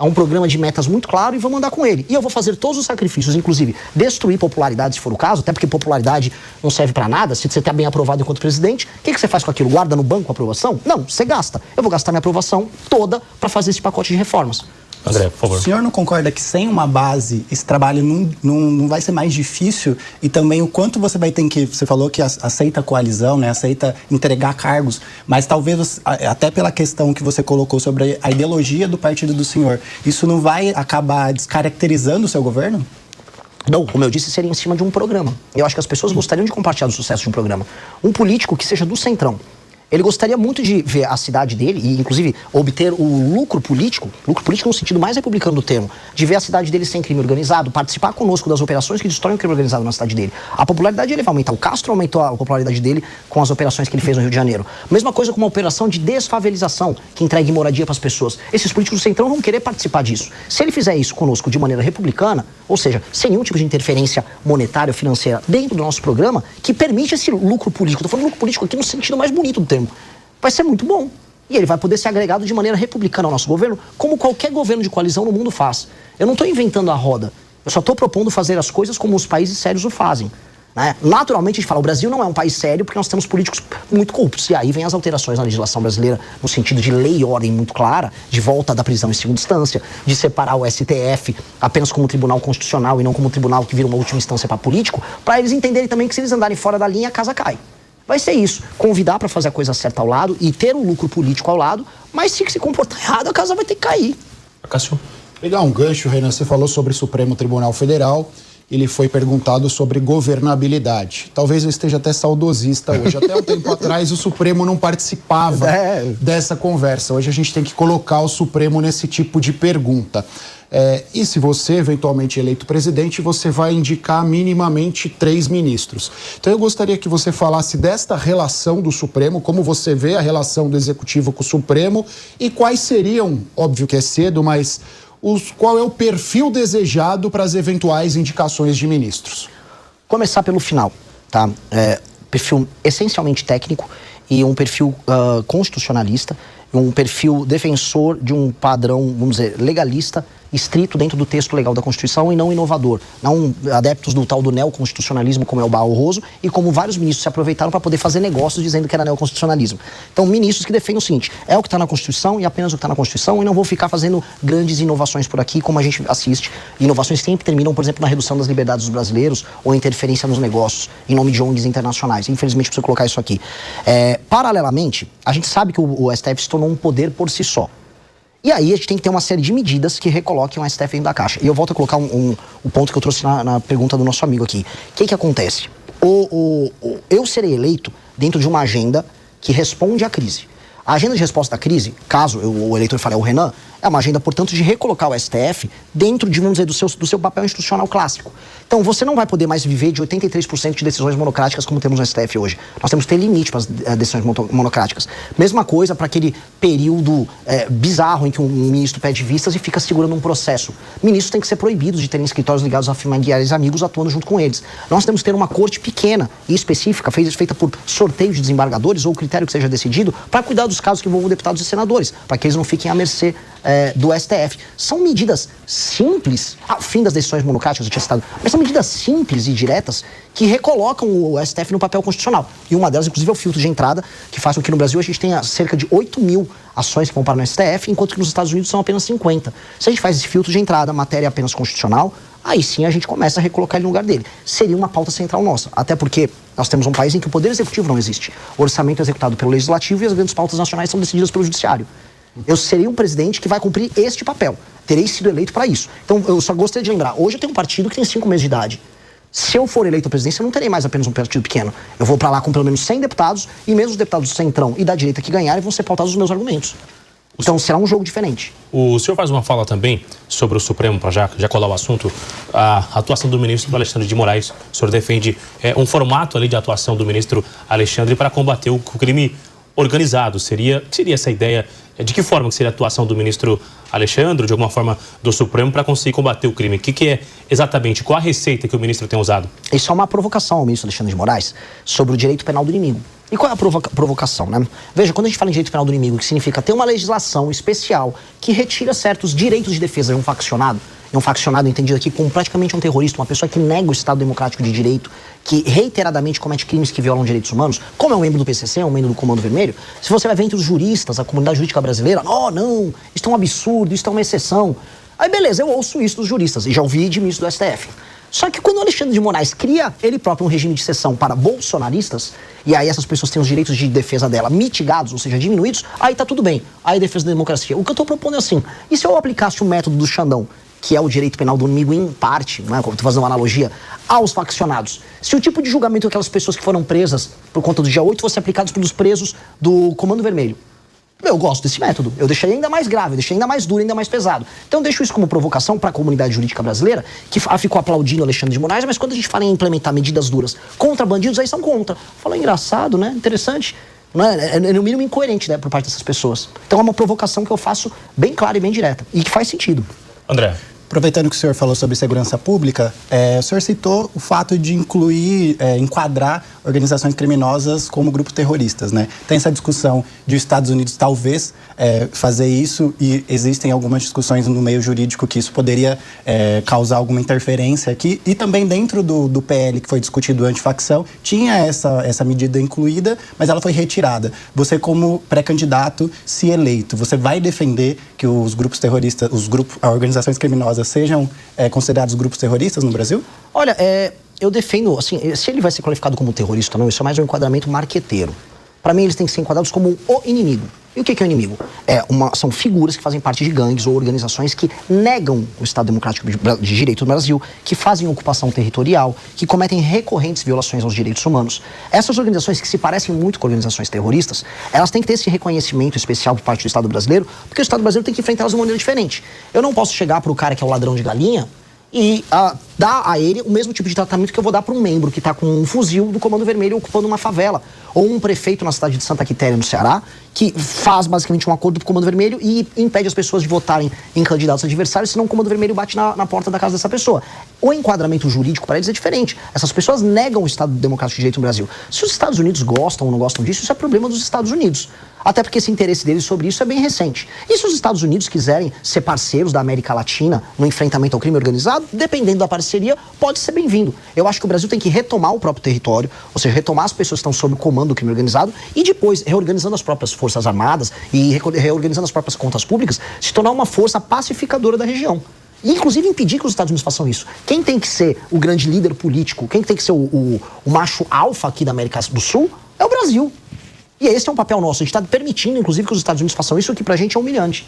É um programa de metas muito claro e vamos andar com ele. E eu vou fazer todos os sacrifícios, inclusive destruir popularidade, se for o caso, até porque popularidade não serve para nada. Se você está bem aprovado enquanto presidente, o que você faz com aquilo? Guarda no banco a aprovação? Não, você gasta. Eu vou gastar minha aprovação toda para fazer esse pacote de reformas.
André, por favor.
O senhor não concorda que sem uma base esse trabalho não vai ser mais difícil? E também o quanto você vai ter que... Você falou que aceita a coalizão, né? Aceita entregar cargos, mas talvez até pela questão que você colocou sobre a ideologia do partido do senhor, isso não vai acabar descaracterizando o seu governo?
Não, como eu disse, seria em cima de um programa. Eu acho que as pessoas gostariam de compartilhar o sucesso de um programa. Um político que seja do centrão. Ele gostaria muito de ver a cidade dele e, inclusive, obter o lucro político no sentido mais republicano do termo, de ver a cidade dele sem crime organizado, participar conosco das operações que destroem o crime organizado na cidade dele. A popularidade dele vai aumentar. O Castro aumentou a popularidade dele com as operações que ele fez no Rio de Janeiro. Mesma coisa com uma operação de desfavelização, que entregue moradia para as pessoas. Esses políticos do centrão vão querer participar disso. Se ele fizer isso conosco de maneira republicana, ou seja, sem nenhum tipo de interferência monetária ou financeira dentro do nosso programa, que permite esse lucro político. Estou falando lucro político aqui no sentido mais bonito do termo. Vai ser muito bom. E ele vai poder ser agregado de maneira republicana ao nosso governo, como qualquer governo de coalizão no mundo faz. Eu não estou inventando a roda. Eu só estou propondo fazer as coisas como os países sérios o fazem. Né? Naturalmente, a gente fala, o Brasil não é um país sério porque nós temos políticos muito corruptos. E aí vem as alterações na legislação brasileira, no sentido de lei e ordem muito clara, de volta da prisão em segunda instância, de separar o STF apenas como tribunal constitucional e não como tribunal que vira uma última instância para político, para eles entenderem também que se eles andarem fora da linha, a casa cai. Vai ser isso, convidar para fazer a coisa certa ao lado e ter um lucro político ao lado, mas se comportar errado, a casa vai ter que cair.
Cássio.
Pegar um gancho, Renan, você falou sobre o Supremo Tribunal Federal, ele foi perguntado sobre governabilidade. Talvez eu esteja até saudosista hoje. Até um tempo atrás o Supremo não participava dessa conversa. Hoje a gente tem que colocar o Supremo nesse tipo de pergunta. E se você, eventualmente eleito presidente, você vai indicar minimamente 3 ministros. Então eu gostaria que você falasse desta relação do Supremo, como você vê a relação do Executivo com o Supremo e quais seriam, óbvio que é cedo, mas qual é o perfil desejado para as eventuais indicações de ministros?
Começar pelo final, tá? Perfil essencialmente técnico e um perfil constitucionalista, um perfil defensor de um padrão, vamos dizer, legalista, estrito dentro do texto legal da Constituição e não inovador. Não adeptos do tal do neoconstitucionalismo, como é o Barroso, e como vários ministros se aproveitaram para poder fazer negócios dizendo que era neoconstitucionalismo. Então, ministros que defendem o seguinte, é o que está na Constituição e apenas o que está na Constituição, e não vou ficar fazendo grandes inovações por aqui, como a gente assiste. Inovações que sempre terminam, por exemplo, na redução das liberdades dos brasileiros ou interferência nos negócios, em nome de ONGs internacionais. Infelizmente, preciso colocar isso aqui. Paralelamente, a gente sabe que o STF se tornou um poder por si só. E aí a gente tem que ter uma série de medidas que recoloquem o STF dentro da caixa. E eu volto a colocar o ponto que eu trouxe na pergunta do nosso amigo aqui. O que acontece? Eu serei eleito dentro de uma agenda que responde à crise. A agenda de resposta à crise, caso o eleitor fale o Renan, é uma agenda, portanto, de recolocar o STF dentro de, vamos dizer, do seu papel institucional clássico. Então, você não vai poder mais viver de 83% de decisões monocráticas como temos no STF hoje. Nós temos que ter limite para as decisões monocráticas. Mesma coisa para aquele período bizarro em que um ministro pede vistas e fica segurando um processo. Ministros têm que ser proibidos de terem escritórios ligados a familiares e amigos atuando junto com eles. Nós temos que ter uma corte pequena e específica, feita por sorteio de desembargadores ou critério que seja decidido, para cuidar dos casos que envolvam deputados e senadores, para que eles não fiquem à mercê do STF. São medidas simples, fim das decisões monocráticas, eu tinha citado, mas são medidas simples e diretas que recolocam o STF no papel constitucional. E uma delas, inclusive, é o filtro de entrada, que faz com que no Brasil a gente tenha cerca de 8 mil ações que vão para no STF, enquanto que nos Estados Unidos são apenas 50. Se a gente faz esse filtro de entrada, matéria apenas constitucional, aí sim a gente começa a recolocar ele no lugar dele. Seria uma pauta central nossa, até porque nós temos um país em que o poder executivo não existe. O orçamento é executado pelo legislativo e as grandes pautas nacionais são decididas pelo judiciário. Eu serei um presidente que vai cumprir este papel. Terei sido eleito para isso. Então, eu só gostaria de lembrar, hoje eu tenho um partido que tem 5 meses de idade. Se eu for eleito à presidência, eu não terei mais apenas um partido pequeno. Eu vou para lá com pelo menos 100 deputados, e mesmo os deputados do centrão e da direita que ganharem vão ser pautados os meus argumentos. Então será um jogo diferente.
O senhor faz uma fala também sobre o Supremo, para já colar o assunto, a atuação do ministro Alexandre de Moraes. O senhor defende um formato ali de atuação do ministro Alexandre para combater o crime organizado. Seria essa ideia? De que forma que seria a atuação do ministro Alexandre, de alguma forma do Supremo, para conseguir combater o crime? O que é exatamente? Qual a receita que o ministro tem usado?
Isso é uma provocação ao ministro Alexandre de Moraes sobre o direito penal do inimigo. E qual é a provocação, né? Veja, quando a gente fala em direito penal do inimigo, que significa ter uma legislação especial que retira certos direitos de defesa de um faccionado entendido aqui como praticamente um terrorista, uma pessoa que nega o Estado Democrático de Direito, que reiteradamente comete crimes que violam direitos humanos, como é um membro do PCC, um membro do Comando Vermelho, se você vai ver entre os juristas, a comunidade jurídica brasileira, não, isso é um absurdo, isso é uma exceção. Aí beleza, eu ouço isso dos juristas, e já ouvi de ministro do STF. Só que quando o Alexandre de Moraes cria ele próprio um regime de exceção para bolsonaristas, e aí essas pessoas têm os direitos de defesa dela mitigados, ou seja, diminuídos, aí tá tudo bem, aí defesa da democracia. O que eu tô propondo é assim, e se eu aplicasse o método do Xandão, que é o direito penal do inimigo em parte, né, como tô fazendo uma analogia, aos faccionados? Se o tipo de julgamento daquelas pessoas que foram presas por conta do dia 8 fosse aplicado pelos presos do Comando Vermelho, eu gosto desse método. Eu deixaria ainda mais grave, eu deixaria ainda mais duro, ainda mais pesado. Então eu deixo isso como provocação para a comunidade jurídica brasileira, que ficou aplaudindo Alexandre de Moraes, mas quando a gente fala em implementar medidas duras contra bandidos, aí são contra. Fala engraçado, né? Interessante. Não é no mínimo incoerente, né, por parte dessas pessoas. Então é uma provocação que eu faço bem clara e bem direta. E que faz sentido.
André.
Aproveitando que o senhor falou sobre segurança pública, o senhor citou o fato de enquadrar organizações criminosas como grupos terroristas, né? Tem essa discussão de os Estados Unidos talvez fazer isso, e existem algumas discussões no meio jurídico que isso poderia causar alguma interferência aqui, e também dentro do PL que foi discutido antifacção, tinha essa medida incluída, mas ela foi retirada. Você, como pré-candidato, se eleito, você vai defender que os grupos terroristas, as organizações criminosas sejam considerados grupos terroristas no Brasil?
Olha, eu defendo, assim, se ele vai ser qualificado como terrorista ou não, isso é mais um enquadramento marqueteiro. Para mim, eles têm que ser enquadrados como o inimigo. E o que é o inimigo? São figuras que fazem parte de gangues ou organizações que negam o Estado Democrático de Direito no Brasil, que fazem ocupação territorial, que cometem recorrentes violações aos direitos humanos. Essas organizações, que se parecem muito com organizações terroristas, elas têm que ter esse reconhecimento especial por parte do Estado brasileiro, porque o Estado brasileiro tem que enfrentá-las de uma maneira diferente. Eu não posso chegar para o cara que é o ladrão de galinha e dar a ele o mesmo tipo de tratamento que eu vou dar para um membro que está com um fuzil do Comando Vermelho ocupando uma favela. Ou um prefeito na cidade de Santa Quitéria, no Ceará, que faz basicamente um acordo com o Comando Vermelho e impede as pessoas de votarem em candidatos adversários, senão o Comando Vermelho bate na porta da casa dessa pessoa. O enquadramento jurídico para eles é diferente. Essas pessoas negam o Estado Democrático de Direito no Brasil. Se os Estados Unidos gostam ou não gostam disso, isso é problema dos Estados Unidos. Até porque esse interesse deles sobre isso é bem recente. E se os Estados Unidos quiserem ser parceiros da América Latina no enfrentamento ao crime organizado, dependendo da parceria, pode ser bem-vindo. Eu acho que o Brasil tem que retomar o próprio território, ou seja, retomar as pessoas que estão sob o comando do crime organizado e depois, reorganizando as próprias forças armadas e reorganizando as próprias contas públicas, se tornar uma força pacificadora da região. E, inclusive, impedir que os Estados Unidos façam isso. Quem tem que ser o grande líder político, quem tem que ser o macho alfa aqui da América do Sul, é o Brasil. E esse é um papel nosso. A gente está permitindo, inclusive, que os Estados Unidos façam isso, o que pra gente é humilhante.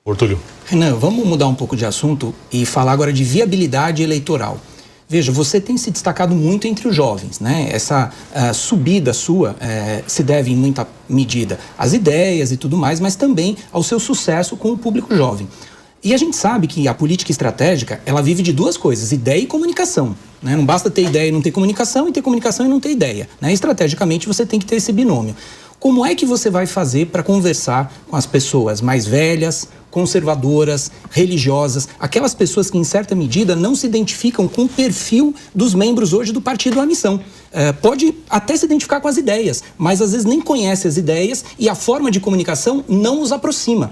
Ortúlio.
Renan, vamos mudar um pouco de assunto e falar agora de viabilidade eleitoral. Veja, você tem se destacado muito entre os jovens, né? Essa subida sua se deve, em muita medida, às ideias e tudo mais, mas também ao seu sucesso com o público jovem. E a gente sabe que a política estratégica, ela vive de duas coisas, ideia e comunicação, né? Não basta ter ideia e não ter comunicação, e ter comunicação e não ter ideia, né? Estrategicamente, você tem que ter esse binômio. Como é que você vai fazer para conversar com as pessoas mais velhas, conservadoras, religiosas, aquelas pessoas que, em certa medida, não se identificam com o perfil dos membros hoje do Partido A Missão? Pode até se identificar com as ideias, mas às vezes nem conhece as ideias e a forma de comunicação não os aproxima.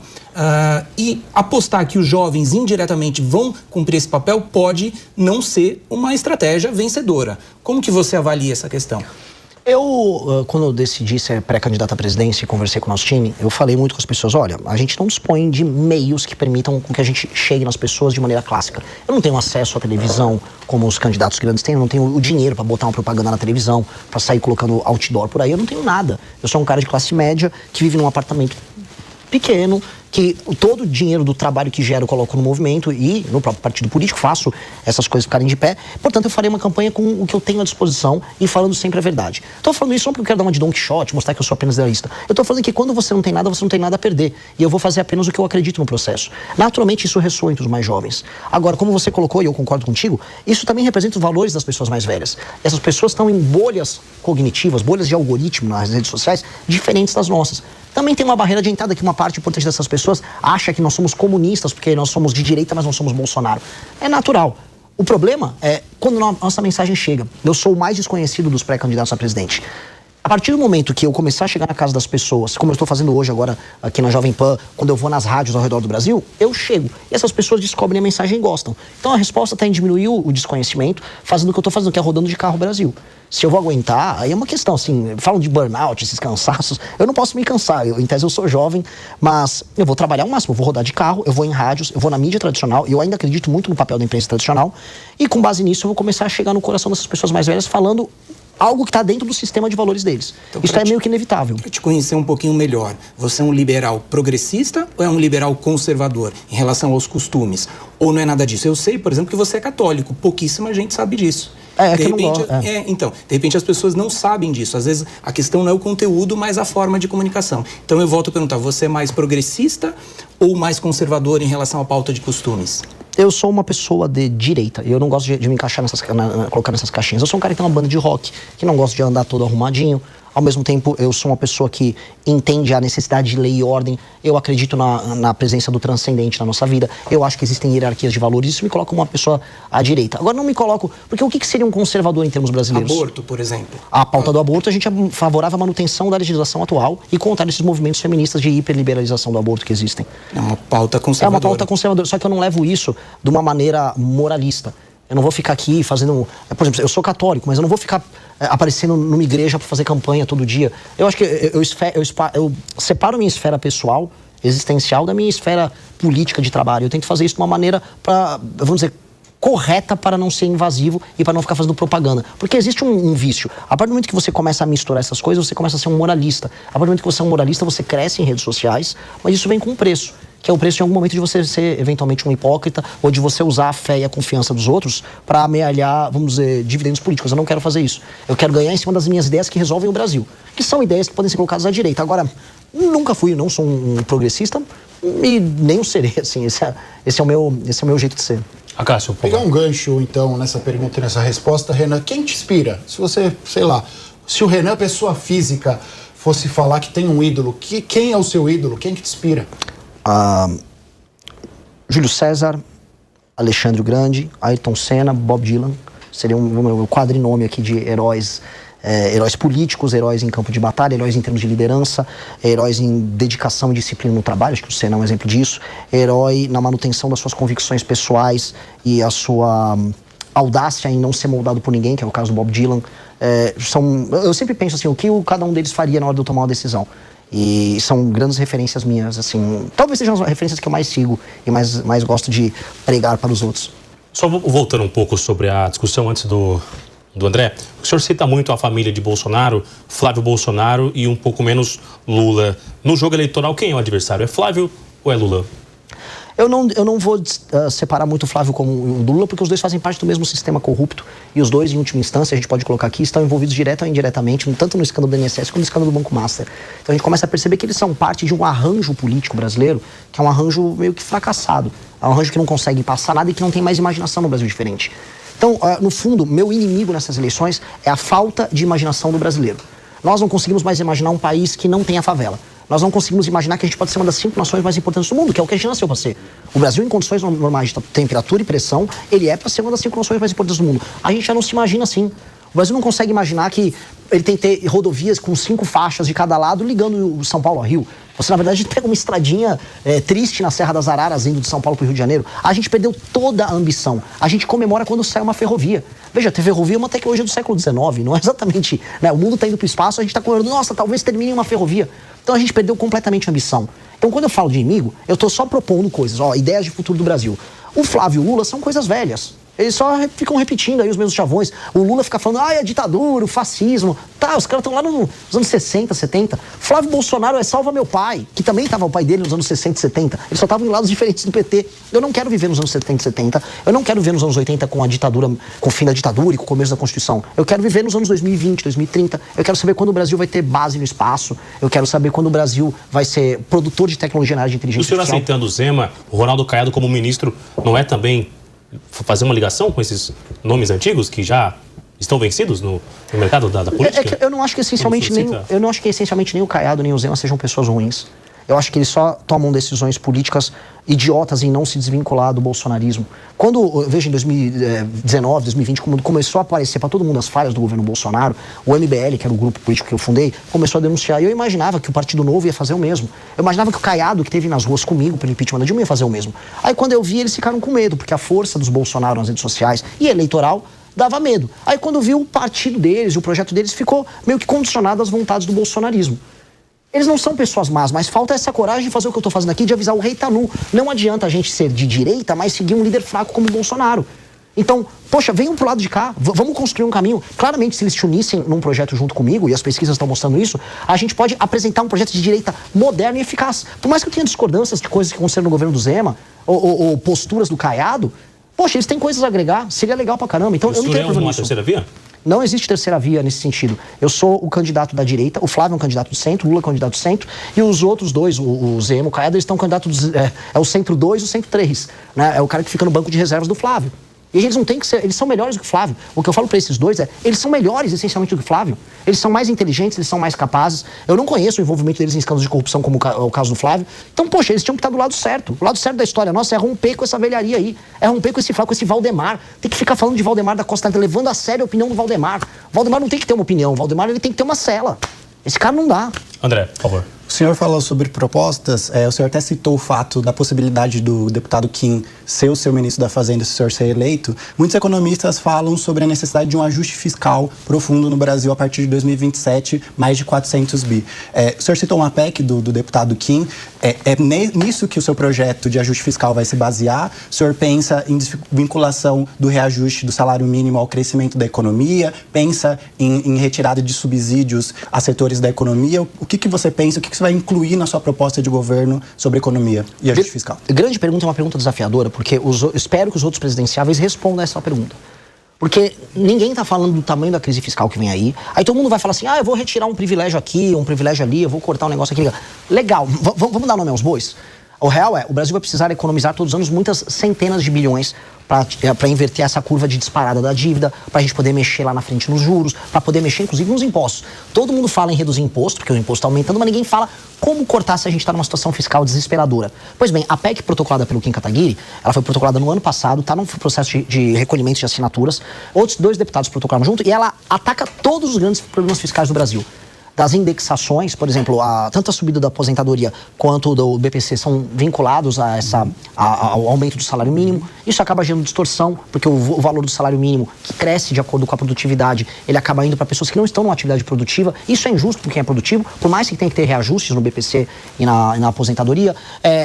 E apostar que os jovens indiretamente vão cumprir esse papel pode não ser uma estratégia vencedora. Como que você avalia essa questão?
Quando eu decidi ser pré-candidato à presidência e conversei com o nosso time, eu falei muito com as pessoas, olha, a gente não dispõe de meios que permitam que a gente chegue nas pessoas de maneira clássica. Eu não tenho acesso à televisão como os candidatos grandes têm, eu não tenho o dinheiro para botar uma propaganda na televisão, para sair colocando outdoor por aí, eu não tenho nada. Eu sou um cara de classe média que vive num apartamento pequeno, que todo o dinheiro do trabalho que gero eu coloco no movimento e no próprio partido político, faço essas coisas ficarem de pé. Portanto, eu farei uma campanha com o que eu tenho à disposição e falando sempre a verdade. Estou falando isso não porque eu quero dar uma de Don Quixote, mostrar que eu sou apenas idealista. Eu estou falando que quando você não tem nada a perder. E eu vou fazer apenas o que eu acredito no processo. Naturalmente, isso ressoa entre os mais jovens. Agora, como você colocou, e eu concordo contigo, isso também representa os valores das pessoas mais velhas. Essas pessoas estão em bolhas cognitivas, bolhas de algoritmo nas redes sociais, diferentes das nossas. Também tem uma barreira de entrada que uma parte importante dessas pessoas acha que nós somos comunistas porque nós somos de direita, mas não somos Bolsonaro. É natural. O problema é quando a nossa mensagem chega. Eu sou o mais desconhecido dos pré-candidatos a presidente. A partir do momento que eu começar a chegar na casa das pessoas, como eu estou fazendo hoje agora aqui na Jovem Pan, quando eu vou nas rádios ao redor do Brasil, eu chego. E essas pessoas descobrem a mensagem e gostam. Então a resposta está em diminuir o desconhecimento, fazendo o que eu estou fazendo, que é rodando de carro Brasil. Se eu vou aguentar, aí é uma questão, assim, falam de burnout, esses cansaços, eu não posso me cansar, em tese eu sou jovem, mas eu vou trabalhar ao máximo, eu vou rodar de carro, eu vou em rádios, eu vou na mídia tradicional, e eu ainda acredito muito no papel da imprensa tradicional, e com base nisso eu vou começar a chegar no coração dessas pessoas mais velhas falando algo que está dentro do sistema de valores deles. Então, isso é meio que inevitável.
Para te conhecer um pouquinho melhor, você é um liberal progressista ou é um liberal conservador em relação aos costumes? Ou não é nada disso? Eu sei, por exemplo, que você é católico. Pouquíssima gente sabe disso. Então, de repente as pessoas não sabem disso. Às vezes a questão não é o conteúdo, mas a forma de comunicação. Então eu volto a perguntar, você é mais progressista ou mais conservador em relação à pauta de costumes?
Eu sou uma pessoa de direita. Eu não gosto de me encaixar colocar nessas caixinhas. Eu sou um cara que tem uma banda de rock, que não gosta de andar todo arrumadinho. Ao mesmo tempo, eu sou uma pessoa que entende a necessidade de lei e ordem. Eu acredito na presença do transcendente na nossa vida. Eu acho que existem hierarquias de valores. Isso me coloca como uma pessoa à direita. Agora, não me coloco... Porque o que seria um conservador em termos brasileiros?
Aborto, por exemplo.
A pauta do aborto, a gente é favorável à manutenção da legislação atual e contra esses movimentos feministas de hiperliberalização do aborto que existem.
É uma pauta conservadora.
É uma pauta conservadora, só que eu não levo isso de uma maneira moralista. Eu não vou ficar aqui fazendo... Por exemplo, eu sou católico, mas eu não vou ficar aparecendo numa igreja para fazer campanha todo dia. Eu acho que eu separo minha esfera pessoal, existencial, da minha esfera política de trabalho. Eu tento fazer isso de uma maneira, vamos dizer, correta para não ser invasivo e para não ficar fazendo propaganda. Porque existe um vício. A partir do momento que você começa a misturar essas coisas, você começa a ser um moralista. A partir do momento que você é um moralista, você cresce em redes sociais, mas isso vem com um preço. Que é o preço em algum momento de você ser eventualmente um hipócrita ou de você usar a fé e a confiança dos outros para amealhar, vamos dizer, dividendos políticos. Eu não quero fazer isso. Eu quero ganhar em cima das minhas ideias que resolvem o Brasil. Que são ideias que podem ser colocadas à direita. Agora, não sou um progressista e nem o serei, assim. Esse é o meu jeito de ser.
Cássio,
pegar um gancho, então, nessa pergunta e nessa resposta, Renan, quem te inspira? Se você, sei lá, se o Renan, pessoa física, fosse falar que tem um ídolo, quem é o seu ídolo? Quem que te inspira?
Júlio César, Alexandre o Grande, Ayrton Senna, Bob Dylan. Seria um quadrinômio aqui de heróis, heróis políticos, heróis em campo de batalha, heróis em termos de liderança, heróis em dedicação e disciplina no trabalho, acho que o Senna é um exemplo disso, herói na manutenção das suas convicções pessoais e a sua audácia em não ser moldado por ninguém, que é o caso do Bob Dylan. Eu sempre penso assim, o que cada um deles faria na hora de eu tomar uma decisão. E são grandes referências minhas, assim. Talvez sejam as referências que eu mais sigo e mais gosto de pregar para os outros.
Só voltando um pouco sobre a discussão antes do André, o senhor cita muito a família de Bolsonaro, Flávio Bolsonaro e um pouco menos Lula. No jogo eleitoral, quem é o adversário? É Flávio ou é Lula?
Eu não vou separar muito o Flávio como o Lula, porque os dois fazem parte do mesmo sistema corrupto. E os dois, em última instância, a gente pode colocar aqui, estão envolvidos direto ou indiretamente, tanto no escândalo do INSS quanto no escândalo do Banco Master. Então a gente começa a perceber que eles são parte de um arranjo político brasileiro, que é um arranjo meio que fracassado. É um arranjo que não consegue passar nada e que não tem mais imaginação no Brasil diferente. Então, no fundo, meu inimigo nessas eleições é a falta de imaginação do brasileiro. Nós não conseguimos mais imaginar um país que não tenha favela. Nós não conseguimos imaginar que a gente pode ser uma das 5 nações mais importantes do mundo, que é o que a gente nasceu para ser. O Brasil, em condições normais de temperatura e pressão, ele é para ser uma das 5 nações mais importantes do mundo. A gente já não se imagina assim. O Brasil não consegue imaginar que ele tem que ter rodovias com 5 faixas de cada lado ligando o São Paulo ao Rio. Você, na verdade, pega uma estradinha triste na Serra das Araras, indo de São Paulo para o Rio de Janeiro. A gente perdeu toda a ambição. A gente comemora quando sai uma ferrovia. Veja, ter ferrovia é uma tecnologia do século XIX, não é exatamente... Né? O mundo está indo para o espaço, a gente está comemorando, nossa, talvez termine uma ferrovia. Então a gente perdeu completamente a ambição. Então quando eu falo de inimigo, eu estou só propondo coisas, ideias de futuro do Brasil. O Flávio e o Lula são coisas velhas. Eles só ficam repetindo aí os mesmos chavões. O Lula fica falando, é ditadura, o fascismo. Tá, os caras estão lá nos anos 60, 70. Flávio Bolsonaro é Salva Meu Pai, que também estava o pai dele nos anos 60 e 70. Eles só estavam em lados diferentes do PT. Eu não quero viver nos anos 70 e 70. Eu não quero viver nos anos 80 com a ditadura, com o fim da ditadura e com o começo da Constituição. Eu quero viver nos anos 2020, 2030. Eu quero saber quando o Brasil vai ter base no espaço. Eu quero saber quando o Brasil vai ser produtor de tecnologia na área de inteligência
artificial. O senhor aceitando o Zema, o Ronaldo Caiado como ministro, não é também fazer uma ligação com esses nomes antigos que já estão vencidos no mercado da política?
É que eu não acho que essencialmente nem o Caiado nem o Zema sejam pessoas ruins. Eu acho que eles só tomam decisões políticas idiotas em não se desvincular do bolsonarismo. Quando, veja, em 2019, 2020, quando começou a aparecer para todo mundo as falhas do governo Bolsonaro, o MBL, que era o grupo político que eu fundei, começou a denunciar. E eu imaginava que o Partido Novo ia fazer o mesmo. Eu imaginava que o Caiado, que esteve nas ruas comigo pelo impeachment da Dilma, ia fazer o mesmo. Aí quando eu vi, eles ficaram com medo, porque a força dos Bolsonaro nas redes sociais e eleitoral dava medo. Aí quando viu o partido deles, o projeto deles, ficou meio que condicionado às vontades do bolsonarismo. Eles não são pessoas más, mas falta essa coragem de fazer o que eu estou fazendo aqui, de avisar o rei tá nu. Não adianta a gente ser de direita, mas seguir um líder fraco como o Bolsonaro. Então, poxa, venham pro lado de cá, vamos construir um caminho. Claramente, se eles se unissem num projeto junto comigo, e as pesquisas estão mostrando isso, a gente pode apresentar um projeto de direita moderno e eficaz. Por mais que eu tenha discordâncias de coisas que aconteceram no governo do Zema, ou posturas do Caiado, poxa, eles têm coisas a agregar, seria legal pra caramba. Então, eu não tenho problema nisso.
Terceira via?
Não existe terceira via nesse sentido. Eu sou o candidato da direita, o Flávio é um candidato do centro, o Lula é um candidato do centro, e os outros dois, o Zema e o Caiado, eles estão candidatos, é o centro 2 e o centro 3. Né? É o cara que fica no banco de reservas do Flávio. E eles não têm que ser, eles são melhores do que o Flávio. O que eu falo pra esses dois é, eles são melhores essencialmente do que o Flávio. Eles são mais inteligentes, eles são mais capazes. Eu não conheço o envolvimento deles em escândalos de corrupção como o caso do Flávio. Então, poxa, eles tinham que estar do lado certo. O lado certo da história nossa é romper com essa velharia aí. É romper com esse Valdemar. Tem que ficar falando de Valdemar da Costa Neto, levando a sério a opinião do Valdemar. O Valdemar não tem que ter uma opinião, o Valdemar ele tem que ter uma cela. Esse cara não dá.
André, por favor.
O senhor falou sobre propostas, o senhor até citou o fato da possibilidade do deputado Kim ser o seu ministro da Fazenda se o senhor ser eleito. Muitos economistas falam sobre a necessidade de um ajuste fiscal profundo no Brasil a partir de 2027, mais de 400 bi. O senhor citou uma PEC do deputado Kim. É nisso que o seu projeto de ajuste fiscal vai se basear? O senhor pensa em desvinculação do reajuste do salário mínimo ao crescimento da economia? Pensa em retirada de subsídios a setores da economia? O que você pensa? O que você vai incluir na sua proposta de governo sobre economia e ajuste fiscal?
Grande pergunta, é uma pergunta desafiadora, porque espero que os outros presidenciáveis respondam a essa pergunta. Porque ninguém está falando do tamanho da crise fiscal que vem aí. Aí todo mundo vai falar assim, eu vou retirar um privilégio aqui, um privilégio ali, eu vou cortar um negócio aqui. Legal, vamos dar nome aos bois? O real o Brasil vai precisar economizar todos os anos muitas centenas de bilhões para inverter essa curva de disparada da dívida, para a gente poder mexer lá na frente nos juros, para poder mexer inclusive nos impostos. Todo mundo fala em reduzir imposto, porque o imposto está aumentando, mas ninguém fala como cortar se a gente está numa situação fiscal desesperadora. Pois bem, a PEC protocolada pelo Kim Kataguiri, ela foi protocolada no ano passado, está num processo de recolhimento de assinaturas, outros 2 deputados protocolaram junto, e ela ataca todos os grandes problemas fiscais do Brasil. Das indexações, por exemplo, tanto a subida da aposentadoria quanto do BPC são vinculados ao aumento do salário mínimo. Isso acaba gerando distorção, porque o valor do salário mínimo, que cresce de acordo com a produtividade, ele acaba indo para pessoas que não estão numa atividade produtiva. Isso é injusto para quem é produtivo, por mais que tenha que ter reajustes no BPC e na aposentadoria.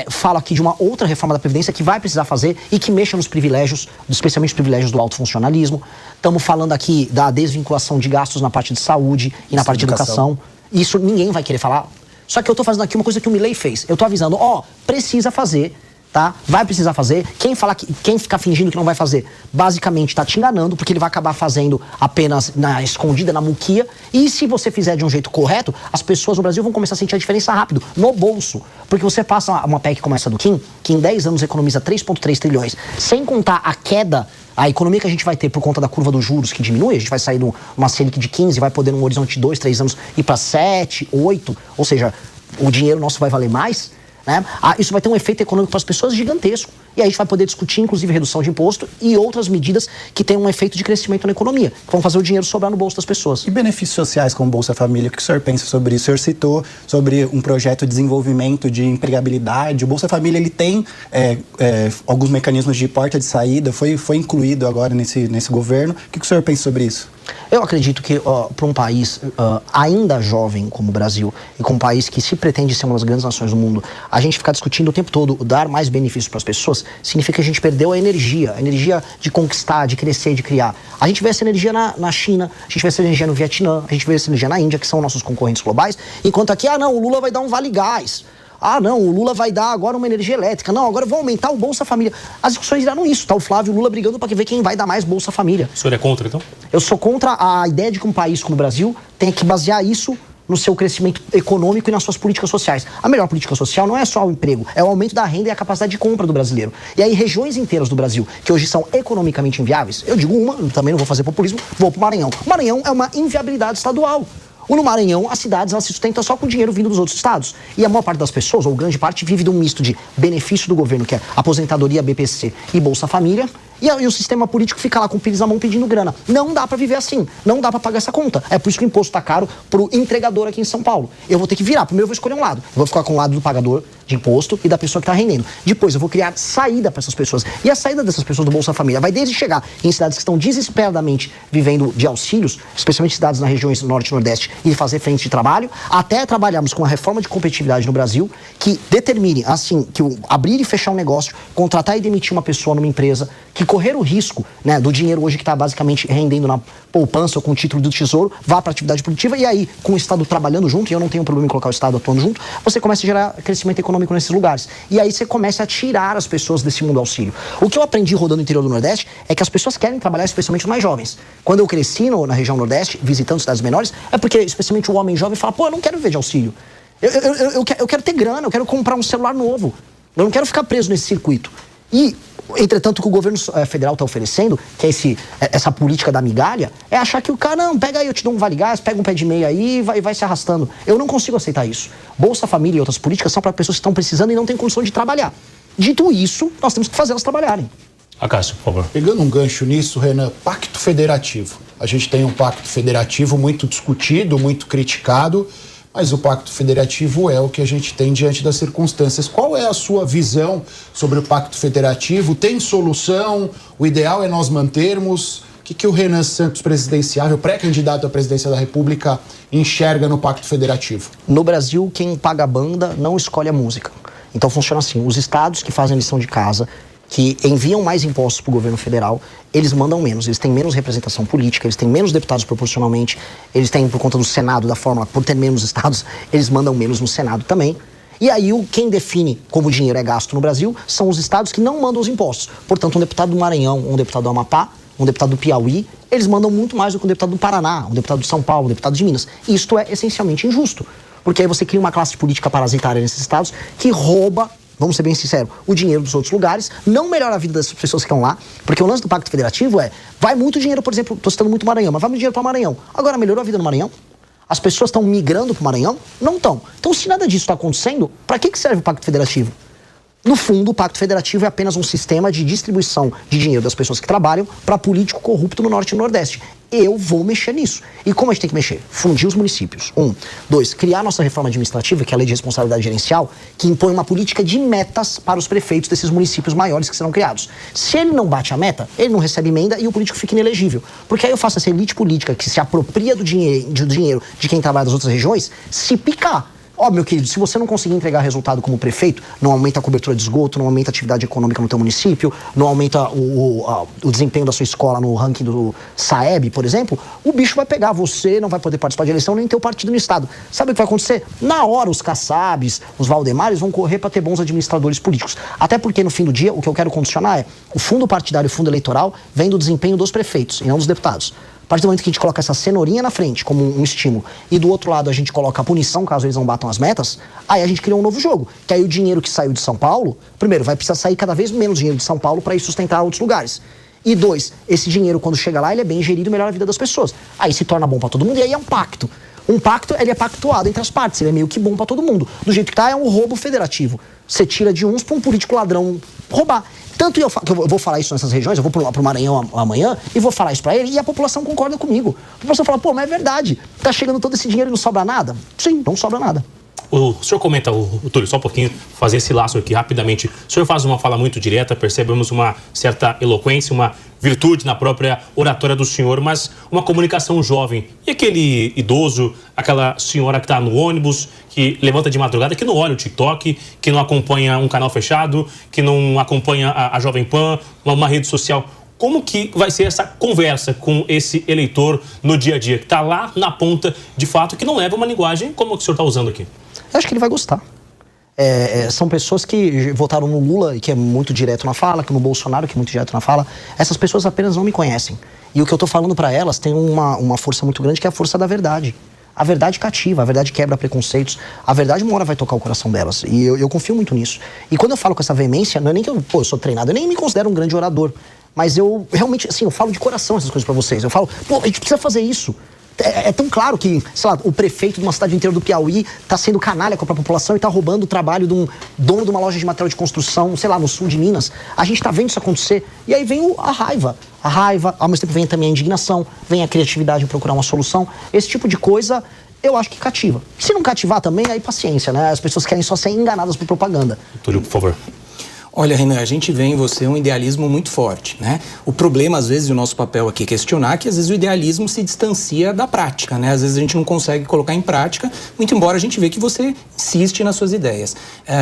Fala aqui de uma outra reforma da Previdência que vai precisar fazer e que mexa nos privilégios, especialmente os privilégios do alto funcionalismo. Estamos falando aqui da desvinculação de gastos na parte de saúde e na parte de educação. Isso ninguém vai querer falar. Só que eu tô fazendo aqui uma coisa que o Milei fez. Eu tô avisando, precisa fazer, tá? Vai precisar fazer. Quem ficar fingindo que não vai fazer, basicamente tá te enganando, porque ele vai acabar fazendo apenas na escondida, na muquia. E se você fizer de um jeito correto, as pessoas no Brasil vão começar a sentir a diferença rápido, no bolso. Porque você passa uma PEC como essa do Kim, que em 10 anos economiza 3,3 trilhões, sem contar a queda A economia que a gente vai ter por conta da curva dos juros que diminui, a gente vai sair de uma Selic de 15, vai poder num horizonte de 2, 3 anos ir para 7, 8, ou seja, o dinheiro nosso vai valer mais, né? Isso vai ter um efeito econômico para as pessoas gigantesco. E aí a gente vai poder discutir, inclusive, redução de imposto e outras medidas que tenham um efeito de crescimento na economia, que vão fazer o dinheiro sobrar no bolso das pessoas.
E benefícios sociais como Bolsa Família, o que o senhor pensa sobre isso? O senhor citou sobre um projeto de desenvolvimento de empregabilidade. O Bolsa Família ele tem alguns mecanismos de porta de saída, foi incluído agora nesse governo. O que o senhor pensa sobre isso?
Eu acredito que para um país ainda jovem como o Brasil e como um país que se pretende ser uma das grandes nações do mundo, a gente ficar discutindo o tempo todo dar mais benefícios para as pessoas significa que a gente perdeu a energia de conquistar, de crescer, de criar. A gente vê essa energia na China, a gente vê essa energia no Vietnã, a gente vê essa energia na Índia, que são nossos concorrentes globais, enquanto aqui, o Lula vai dar um Vale Gás. O Lula vai dar agora uma energia elétrica. Não, agora eu vou aumentar o Bolsa Família. As discussões irão isso, tá? O Flávio e o Lula brigando para ver quem vai dar mais Bolsa Família.
O senhor é contra, então?
Eu sou contra a ideia de que um país como o Brasil tem que basear isso no seu crescimento econômico e nas suas políticas sociais. A melhor política social não é só o emprego, é o aumento da renda e a capacidade de compra do brasileiro. E aí regiões inteiras do Brasil, que hoje são economicamente inviáveis, eu digo eu também não vou fazer populismo, vou pro Maranhão. O Maranhão é uma inviabilidade estadual. No Maranhão, as cidades elas se sustentam só com dinheiro vindo dos outros estados. E a maior parte das pessoas, ou grande parte, vive de um misto de benefício do governo, que é aposentadoria, BPC e Bolsa Família, e o sistema político fica lá com o pires na mão pedindo grana. Não dá pra viver assim, não dá pra pagar essa conta. É por isso que o imposto tá caro pro entregador aqui em São Paulo. Eu vou ter que virar, primeiro eu vou escolher um lado. Eu vou ficar com o lado do pagador de imposto e da pessoa que tá rendendo. Depois eu vou criar saída para essas pessoas. E a saída dessas pessoas do Bolsa Família vai desde chegar em cidades que estão desesperadamente vivendo de auxílios, especialmente cidades nas regiões norte e nordeste, e fazer frente de trabalho, até trabalharmos com uma reforma de competitividade no Brasil que determine, assim, que o abrir e fechar um negócio, contratar e demitir uma pessoa numa empresa, que correr o risco, né, do dinheiro hoje que está basicamente rendendo na poupança ou com o título do Tesouro, vá para a atividade produtiva, e aí, com o Estado trabalhando junto, e eu não tenho problema em colocar o Estado atuando junto, você começa a gerar crescimento econômico nesses lugares. E aí você começa a tirar as pessoas desse mundo auxílio. O que eu aprendi rodando no interior do Nordeste é que as pessoas querem trabalhar, especialmente os mais jovens. Quando eu cresci na região Nordeste, visitando cidades menores, é porque, especialmente o homem jovem, fala, eu não quero viver de auxílio. Eu quero ter grana, eu quero comprar um celular novo. Eu não quero ficar preso nesse circuito. E, entretanto, o que o governo federal está oferecendo, que é essa política da migalha, é achar que o cara, não, pega aí, eu te dou um Vale Gás, pega um pé de meia aí e vai se arrastando. Eu não consigo aceitar isso. Bolsa Família e outras políticas são para pessoas que estão precisando e não têm condição de trabalhar. Dito isso, nós temos que fazer elas trabalharem.
Acácio, por favor.
Pegando um gancho nisso, Renan, pacto federativo. A gente tem um pacto federativo muito discutido, muito criticado, mas o pacto federativo é o que a gente tem diante das circunstâncias. Qual é a sua visão sobre o pacto federativo? Tem solução? O ideal é nós mantermos? O que o Renan Santos, presidenciável, pré-candidato à presidência da República, enxerga no pacto federativo?
No Brasil, quem paga a banda não escolhe a música. Então funciona assim, os estados que fazem a lição de casa, que enviam mais impostos para o governo federal, eles mandam menos, eles têm menos representação política, eles têm menos deputados proporcionalmente, eles têm, por conta do Senado, da fórmula, por ter menos estados, eles mandam menos no Senado também. E aí quem define como o dinheiro é gasto no Brasil são os estados que não mandam os impostos. Portanto, um deputado do Maranhão, um deputado do Amapá, um deputado do Piauí, eles mandam muito mais do que um deputado do Paraná, um deputado de São Paulo, um deputado de Minas. E isto é essencialmente injusto, porque aí você cria uma classe política parasitária nesses estados que rouba, vamos ser bem sinceros, o dinheiro dos outros lugares, não melhora a vida das pessoas que estão lá, porque o lance do Pacto Federativo vai muito dinheiro, por exemplo, estou citando muito Maranhão, mas vai muito dinheiro para Maranhão. Agora, melhorou a vida no Maranhão? As pessoas estão migrando para o Maranhão? Não estão. Então, se nada disso está acontecendo, para que serve o Pacto Federativo? No fundo, o Pacto Federativo é apenas um sistema de distribuição de dinheiro das pessoas que trabalham para político corrupto no Norte e no Nordeste. Eu vou mexer nisso. E como a gente tem que mexer? Fundir os municípios. 2, criar nossa reforma administrativa, que é a Lei de Responsabilidade Gerencial, que impõe uma política de metas para os prefeitos desses municípios maiores que serão criados. Se ele não bate a meta, ele não recebe emenda e o político fica inelegível. Porque aí eu faço essa elite política que se apropria do dinheiro de quem trabalha das outras regiões, se picar. Ó, meu querido, se você não conseguir entregar resultado como prefeito, não aumenta a cobertura de esgoto, não aumenta a atividade econômica no teu município, não aumenta o desempenho da sua escola no ranking do Saeb, por exemplo, o bicho vai pegar você, não vai poder participar de eleição, nem ter o partido no estado. Sabe o que vai acontecer? Na hora, os Kassabs, os Valdemares vão correr para ter bons administradores políticos. Até porque, no fim do dia, o que eu quero condicionar é o fundo partidário e o fundo eleitoral vem do desempenho dos prefeitos e não dos deputados. A partir do momento que a gente coloca essa cenourinha na frente como um estímulo e do outro lado a gente coloca a punição caso eles não batam as metas, aí a gente cria um novo jogo. Que aí o dinheiro que saiu de São Paulo, primeiro, vai precisar sair cada vez menos dinheiro de São Paulo para ir sustentar outros lugares. E 2, esse dinheiro, quando chega lá, ele é bem gerido e melhora a vida das pessoas. Aí se torna bom para todo mundo e aí é um pacto. Um pacto, ele é pactuado entre as partes, ele é meio que bom para todo mundo. Do jeito que tá, é um roubo federativo. Você tira de uns para um político ladrão roubar. Tanto que eu vou falar isso nessas regiões, eu vou pro Maranhão amanhã e vou falar isso pra ele e a população concorda comigo. A população fala, pô, mas é verdade, tá chegando todo esse dinheiro e não sobra nada? Sim, não sobra nada.
O senhor comenta, Túlio, só um pouquinho, fazer esse laço aqui rapidamente. O senhor faz uma fala muito direta, percebemos uma certa eloquência, uma virtude na própria oratória do senhor, mas uma comunicação jovem. E aquele idoso, aquela senhora que está no ônibus, que levanta de madrugada, que não olha o TikTok, que não acompanha um canal fechado, que não acompanha a Jovem Pan, uma rede social. Como que vai ser essa conversa com esse eleitor no dia a dia, que está lá na ponta, de fato, que não leva uma linguagem como a que o senhor está usando aqui?
Eu acho que ele vai gostar. São pessoas que votaram no Lula, que é muito direto na fala, que no Bolsonaro, que é muito direto na fala. Essas pessoas apenas não me conhecem. E o que eu tô falando para elas tem uma força muito grande, que é a força da verdade. A verdade cativa, a verdade quebra preconceitos. A verdade uma hora vai tocar o coração delas. E eu confio muito nisso. E quando eu falo com essa veemência, não é nem que eu sou treinado, eu nem me considero um grande orador. Mas eu realmente, assim, eu falo de coração essas coisas para vocês. Eu falo, pô, a gente precisa fazer isso. É tão claro que, sei lá, o prefeito de uma cidade inteira do Piauí tá sendo canalha com a população e tá roubando o trabalho de um dono de uma loja de material de construção, sei lá, no sul de Minas. A gente tá vendo isso acontecer. E aí vem a raiva. A raiva, ao mesmo tempo vem também a indignação, vem a criatividade em procurar uma solução. Esse tipo de coisa, eu acho que cativa. Se não cativar também, aí paciência, né? As pessoas querem só ser enganadas por propaganda.
Túlio, por favor.
Olha, Renan, a gente vê em você um idealismo muito forte, né? O problema, às vezes, e o nosso papel aqui é questionar que, às vezes, o idealismo se distancia da prática, né? Às vezes a gente não consegue colocar em prática, muito embora a gente vê que você insiste nas suas ideias.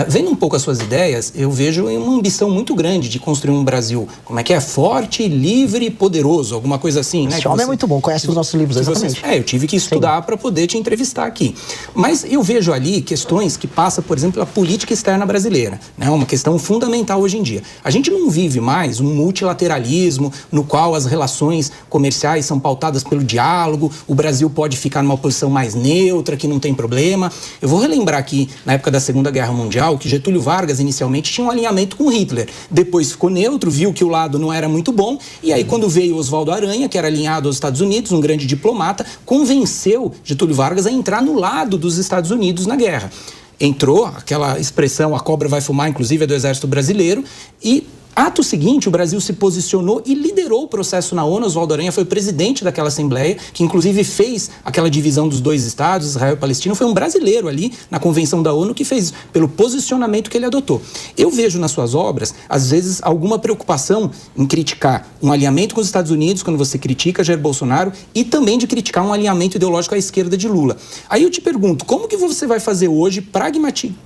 Vendo um pouco as suas ideias, eu vejo uma ambição muito grande de construir um Brasil, como é que é? Forte, livre e poderoso, alguma coisa assim, né?
Esse homem é muito bom, conhece os nossos livros, exatamente.
Eu tive que estudar para poder te entrevistar aqui. Mas eu vejo ali questões que passam, por exemplo, a política externa brasileira, né? Uma questão fundamental hoje em dia. A gente não vive mais um multilateralismo no qual as relações comerciais são pautadas pelo diálogo, o Brasil pode ficar numa posição mais neutra, que não tem problema. Eu vou relembrar aqui, na época da Segunda Guerra Mundial, que Getúlio Vargas inicialmente tinha um alinhamento com Hitler. Depois ficou neutro, viu que o lado não era muito bom, e aí quando veio Oswaldo Aranha, que era alinhado aos Estados Unidos, um grande diplomata, convenceu Getúlio Vargas a entrar no lado dos Estados Unidos na guerra. Entrou, aquela expressão, a cobra vai fumar, inclusive é do Exército Brasileiro, e ato seguinte, o Brasil se posicionou e liderou o processo na ONU. Oswaldo Aranha foi o presidente daquela Assembleia, que inclusive fez aquela divisão dos dois estados, Israel e Palestina. Foi um brasileiro ali na Convenção da ONU que fez, pelo posicionamento que ele adotou. Eu vejo nas suas obras, às vezes, alguma preocupação em criticar um alinhamento com os Estados Unidos, quando você critica Jair Bolsonaro, e também de criticar um alinhamento ideológico à esquerda de Lula. Aí eu te pergunto, como que você vai fazer hoje, pragmaticamente,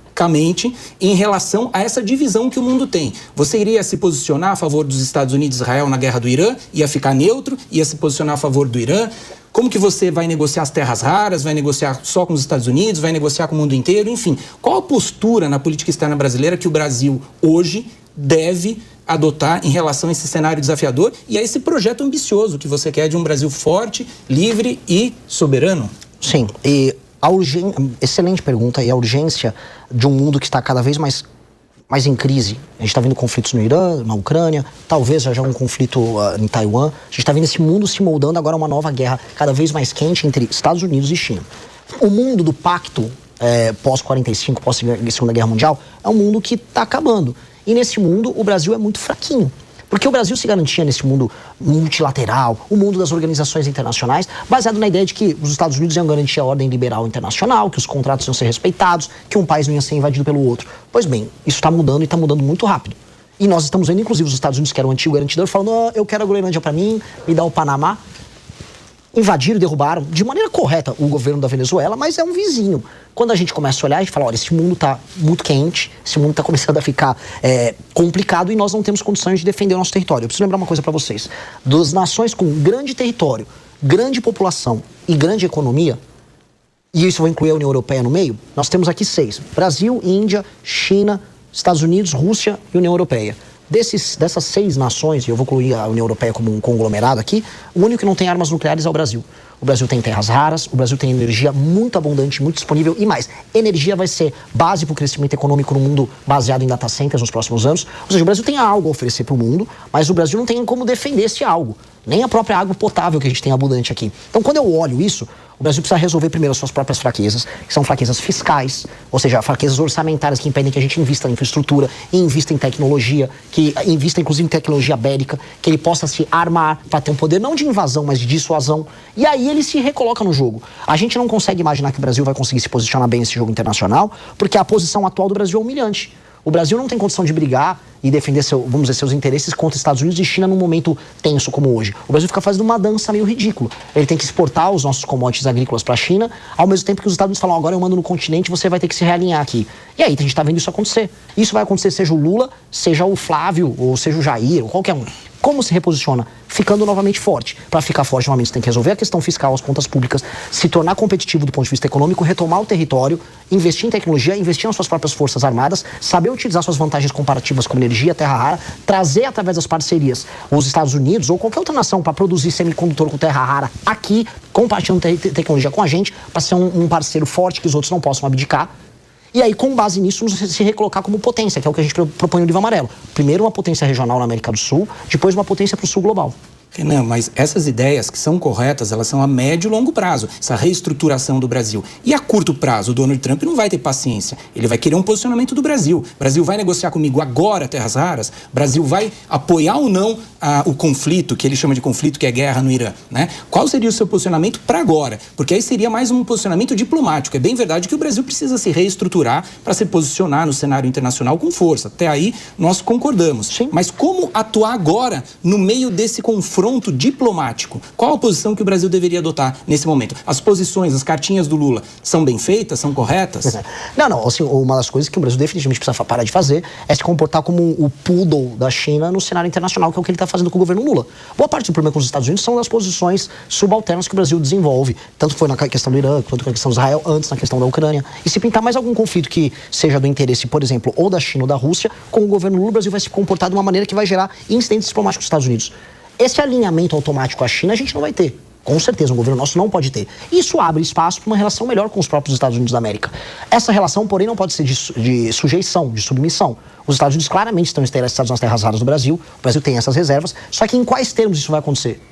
em relação a essa divisão que o mundo tem? Você iria se posicionar a favor dos Estados Unidos e Israel na guerra do Irã? Ia ficar neutro? Ia se posicionar a favor do Irã? Como que você vai negociar as terras raras? Vai negociar só com os Estados Unidos? Vai negociar com o mundo inteiro? Enfim, qual a postura na política externa brasileira que o Brasil hoje deve adotar em relação a esse cenário desafiador e a esse projeto ambicioso que você quer de um Brasil forte, livre e soberano?
Sim, e excelente pergunta. E a urgência de um mundo que está cada vez mais em crise. A gente está vendo conflitos no Irã, na Ucrânia, talvez já um conflito em Taiwan. A gente está vendo esse mundo se moldando agora a uma nova guerra cada vez mais quente entre Estados Unidos e China. O mundo do pacto pós-45, pós-Segunda Guerra Mundial, é um mundo que está acabando. E nesse mundo o Brasil é muito fraquinho. Porque o Brasil se garantia nesse mundo multilateral, o mundo das organizações internacionais, baseado na ideia de que os Estados Unidos iam garantir a ordem liberal internacional, que os contratos iam ser respeitados, que um país não ia ser invadido pelo outro. Pois bem, isso está mudando e está mudando muito rápido. E nós estamos vendo, inclusive, os Estados Unidos, que era o antigo garantidor, falando, eu quero a Groenlândia para mim, me dá o Panamá. Invadiram e derrubaram, de maneira correta, o governo da Venezuela, mas é um vizinho. Quando a gente começa a olhar, a gente fala, olha, esse mundo está muito quente, esse mundo está começando a ficar complicado e nós não temos condições de defender o nosso território. Eu preciso lembrar uma coisa para vocês. Das nações com grande território, grande população e grande economia, e isso vai incluir a União Europeia no meio, nós temos aqui 6. Brasil, Índia, China, Estados Unidos, Rússia e União Europeia. Dessas 6 nações, e eu vou incluir a União Europeia como um conglomerado aqui, o único que não tem armas nucleares é o Brasil. o Brasil tem terras raras, o Brasil tem energia muito abundante, muito disponível e mais. Energia vai ser base para o crescimento econômico no mundo baseado em data centers nos próximos anos. Ou seja, o Brasil tem algo a oferecer para o mundo, mas o Brasil não tem como defender esse algo. Nem a própria água potável que a gente tem abundante aqui. Então, quando eu olho isso, o Brasil precisa resolver primeiro as suas próprias fraquezas, que são fraquezas fiscais, ou seja, fraquezas orçamentárias que impedem que a gente invista em infraestrutura, invista em tecnologia, que invista inclusive em tecnologia bélica, que ele possa se armar para ter um poder não de invasão, mas de dissuasão. E aí ele se recoloca no jogo. A gente não consegue imaginar que o Brasil vai conseguir se posicionar bem nesse jogo internacional, porque a posição atual do Brasil é humilhante. O Brasil não tem condição de brigar e defender seus interesses contra Estados Unidos e China num momento tenso como hoje. O Brasil fica fazendo uma dança meio ridícula. Ele tem que exportar os nossos commodities agrícolas para a China, ao mesmo tempo que os Estados Unidos falam, agora eu mando no continente, você vai ter que se realinhar aqui. E aí a gente está vendo isso acontecer. Isso vai acontecer seja o Lula, seja o Flávio, ou seja o Jair, ou qualquer um. Como se reposiciona? Ficando novamente forte. Para ficar forte, novamente, você tem que resolver a questão fiscal, as contas públicas, se tornar competitivo do ponto de vista econômico, retomar o território, investir em tecnologia, investir nas suas próprias forças armadas, saber utilizar suas vantagens comparativas como energia, terra rara, trazer através das parcerias os Estados Unidos ou qualquer outra nação para produzir semicondutor com terra rara aqui, compartilhando tecnologia com a gente, para ser um parceiro forte que os outros não possam abdicar. E aí, com base nisso, se recolocar como potência, que é o que a gente propõe no Livro Amarelo. Primeiro uma potência regional na América do Sul, depois uma potência para o Sul global.
Renan, mas essas ideias que são corretas, elas são a médio e longo prazo, essa reestruturação do Brasil. E a curto prazo, o Donald Trump não vai ter paciência. Ele vai querer um posicionamento do Brasil. O Brasil vai negociar comigo agora terras raras? O Brasil vai apoiar ou não o conflito, que ele chama de conflito, que é guerra no Irã, né? Qual seria o seu posicionamento para agora? Porque aí seria mais um posicionamento diplomático. É bem verdade que o Brasil precisa se reestruturar para se posicionar no cenário internacional com força. Até aí nós concordamos.
Sim.
Mas como atuar agora no meio desse confronto diplomático? Qual a posição que o Brasil deveria adotar nesse momento? As posições, as cartinhas do Lula são bem feitas, são corretas?
Não, assim, uma das coisas que o Brasil definitivamente precisa parar de fazer é se comportar como o poodle da China no cenário internacional, que é o que ele está fazendo com o governo Lula. Boa parte do problema com os Estados Unidos são das posições subalternas que o Brasil desenvolve, tanto foi na questão do Irã, quanto na questão de Israel, antes na questão da Ucrânia. E se pintar mais algum conflito que seja do interesse, por exemplo, ou da China ou da Rússia, com o governo Lula, o Brasil vai se comportar de uma maneira que vai gerar incidentes diplomáticos dos Estados Unidos. Esse alinhamento automático à China a gente não vai ter. Com certeza, um governo nosso não pode ter. Isso abre espaço para uma relação melhor com os próprios Estados Unidos da América. Essa relação, porém, não pode ser de sujeição, de submissão. Os Estados Unidos claramente estão interessados nas terras raras do Brasil. O Brasil tem essas reservas. Só que em quais termos isso vai acontecer?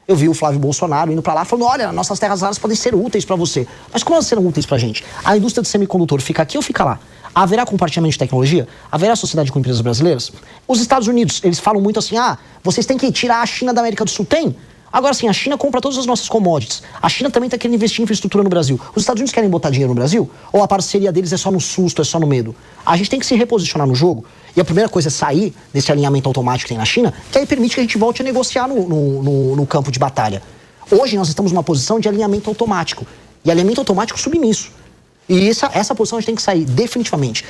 Eu vi o Flávio Bolsonaro indo para lá falando, olha, nossas terras raras podem ser úteis para você. Mas como elas serão úteis para a gente? A indústria de semicondutor fica aqui ou fica lá? Haverá compartilhamento de tecnologia? Haverá sociedade com empresas brasileiras? Os Estados Unidos, eles falam muito assim, vocês têm que tirar a China da América do Sul. Tem? Agora sim, a China compra todas as nossas commodities. A China também está querendo investir em infraestrutura no Brasil. Os Estados Unidos querem botar dinheiro no Brasil? Ou a parceria deles é só no susto, é só no medo? A gente tem que se reposicionar no jogo. E a primeira coisa é sair desse alinhamento automático que tem na China, que aí permite que a gente volte a negociar no campo de batalha. Hoje nós estamos numa posição de alinhamento automático. E alinhamento automático submisso. E essa posição a gente tem que sair definitivamente.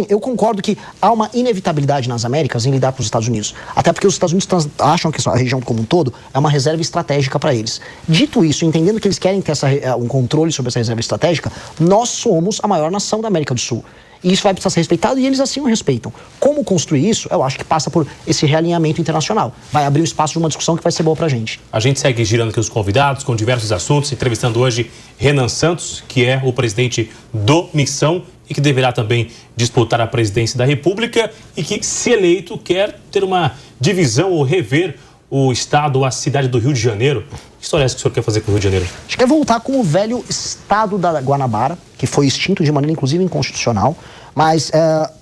Eu concordo que há uma inevitabilidade nas Américas em lidar com os Estados Unidos. Até porque os Estados Unidos acham que a região como um todo é uma reserva estratégica para eles. Dito isso, entendendo que eles querem ter um controle sobre essa reserva estratégica, nós somos a maior nação da América do Sul. E isso vai precisar ser respeitado e eles assim o respeitam. Como construir isso? Eu acho que passa por esse realinhamento internacional. Vai abrir o espaço de uma discussão que vai ser boa pra gente.
A gente segue girando aqui os convidados com diversos assuntos, entrevistando hoje Renan Santos, que é o presidente do Missão e que deverá também disputar a presidência da República e que, se eleito, quer ter uma divisão ou rever o estado ou a cidade do Rio de Janeiro. Que história é essa que o senhor quer fazer com o Rio de Janeiro?
A gente quer voltar com o velho estado da Guanabara, que foi extinto de maneira, inclusive, inconstitucional, mas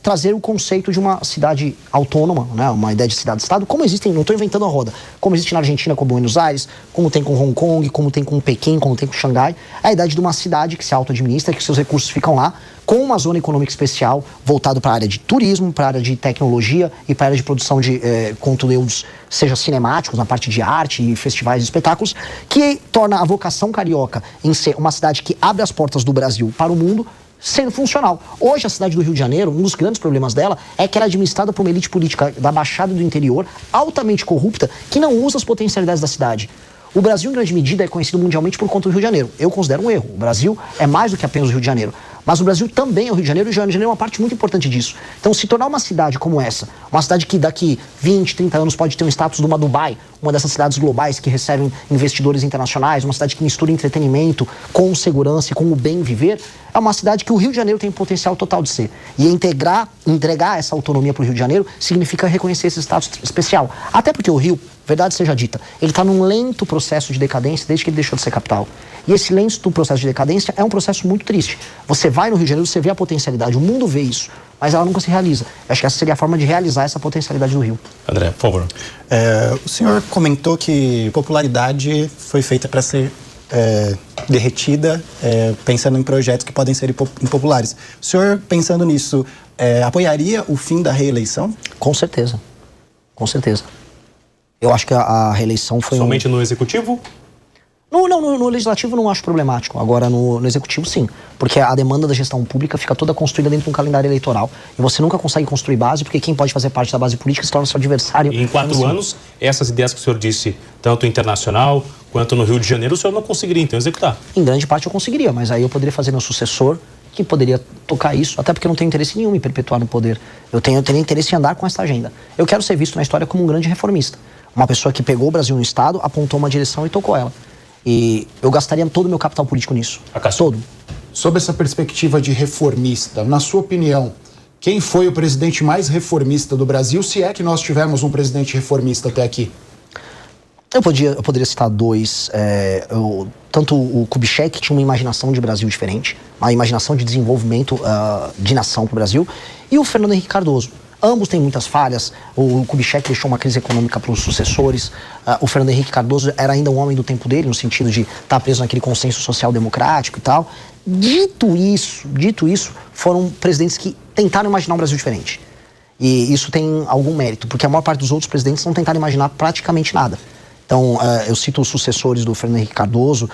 trazer o conceito de uma cidade autônoma, né, uma ideia de cidade-estado, como existem, não estou inventando a roda, como existe na Argentina com Buenos Aires, como tem com Hong Kong, como tem com Pequim, como tem com Xangai, a ideia de uma cidade que se auto-administra, que seus recursos ficam lá, com uma zona econômica especial voltado para a área de turismo, para a área de tecnologia e para a área de produção de conteúdos, seja cinemáticos, na parte de arte e festivais e espetáculos, que torna a vocação carioca em ser uma cidade que abre as portas do Brasil para o mundo, sendo funcional. Hoje, a cidade do Rio de Janeiro, um dos grandes problemas dela é que ela é administrada por uma elite política da Baixada do interior, altamente corrupta, que não usa as potencialidades da cidade. O Brasil, em grande medida, é conhecido mundialmente por conta do Rio de Janeiro. Eu considero um erro. O Brasil é mais do que apenas o Rio de Janeiro. Mas o Brasil também é o Rio de Janeiro, e o Rio de Janeiro é uma parte muito importante disso. Então, se tornar uma cidade como essa, uma cidade que daqui 20, 30 anos pode ter um status de uma Dubai, uma dessas cidades globais que recebem investidores internacionais, uma cidade que mistura entretenimento com segurança e com o bem viver, é uma cidade que o Rio de Janeiro tem potencial total de ser. E entregar essa autonomia para o Rio de Janeiro significa reconhecer esse status especial. Até porque o Rio, verdade seja dita, ele está num lento processo de decadência desde que ele deixou de ser capital. E esse lento processo de decadência é um processo muito triste. Você vai no Rio de Janeiro, você vê a potencialidade, o mundo vê isso, mas ela nunca se realiza. Eu acho que essa seria a forma de realizar essa potencialidade do Rio.
André, por favor.
O senhor comentou que popularidade foi feita para ser derretida, pensando em projetos que podem ser impopulares. O senhor, pensando nisso, apoiaria o fim da reeleição?
Com certeza. Com certeza. Eu acho que a reeleição foi
somente no Executivo?
No Legislativo não acho problemático. Agora, no Executivo, sim. Porque a demanda da gestão pública fica toda construída dentro de um calendário eleitoral. E você nunca consegue construir base, porque quem pode fazer parte da base política se torna seu adversário.
E em 4 anos, essas ideias que o senhor disse, tanto internacional quanto no Rio de Janeiro, o senhor não conseguiria, então, executar?
Em grande parte eu conseguiria, mas aí eu poderia fazer meu sucessor, que poderia tocar isso, até porque eu não tenho interesse nenhum em perpetuar no poder. Eu teria interesse em andar com essa agenda. Eu quero ser visto na história como um grande reformista. Uma pessoa que pegou o Brasil no Estado, apontou uma direção e tocou ela. E eu gastaria todo o meu capital político nisso. Todo.
Sob essa perspectiva de reformista, na sua opinião, quem foi o presidente mais reformista do Brasil, se é que nós tivemos um presidente reformista até aqui?
Eu poderia citar dois. Tanto o Kubitschek, que tinha uma imaginação de Brasil diferente, uma imaginação de desenvolvimento de nação para o Brasil, e o Fernando Henrique Cardoso. Ambos têm muitas falhas. O Kubitschek deixou uma crise econômica para os sucessores. O Fernando Henrique Cardoso era ainda um homem do tempo dele, no sentido de estar preso naquele consenso social democrático e tal. Dito isso, foram presidentes que tentaram imaginar um Brasil diferente. E isso tem algum mérito, porque a maior parte dos outros presidentes não tentaram imaginar praticamente nada. Então, eu cito os sucessores do Fernando Henrique Cardoso.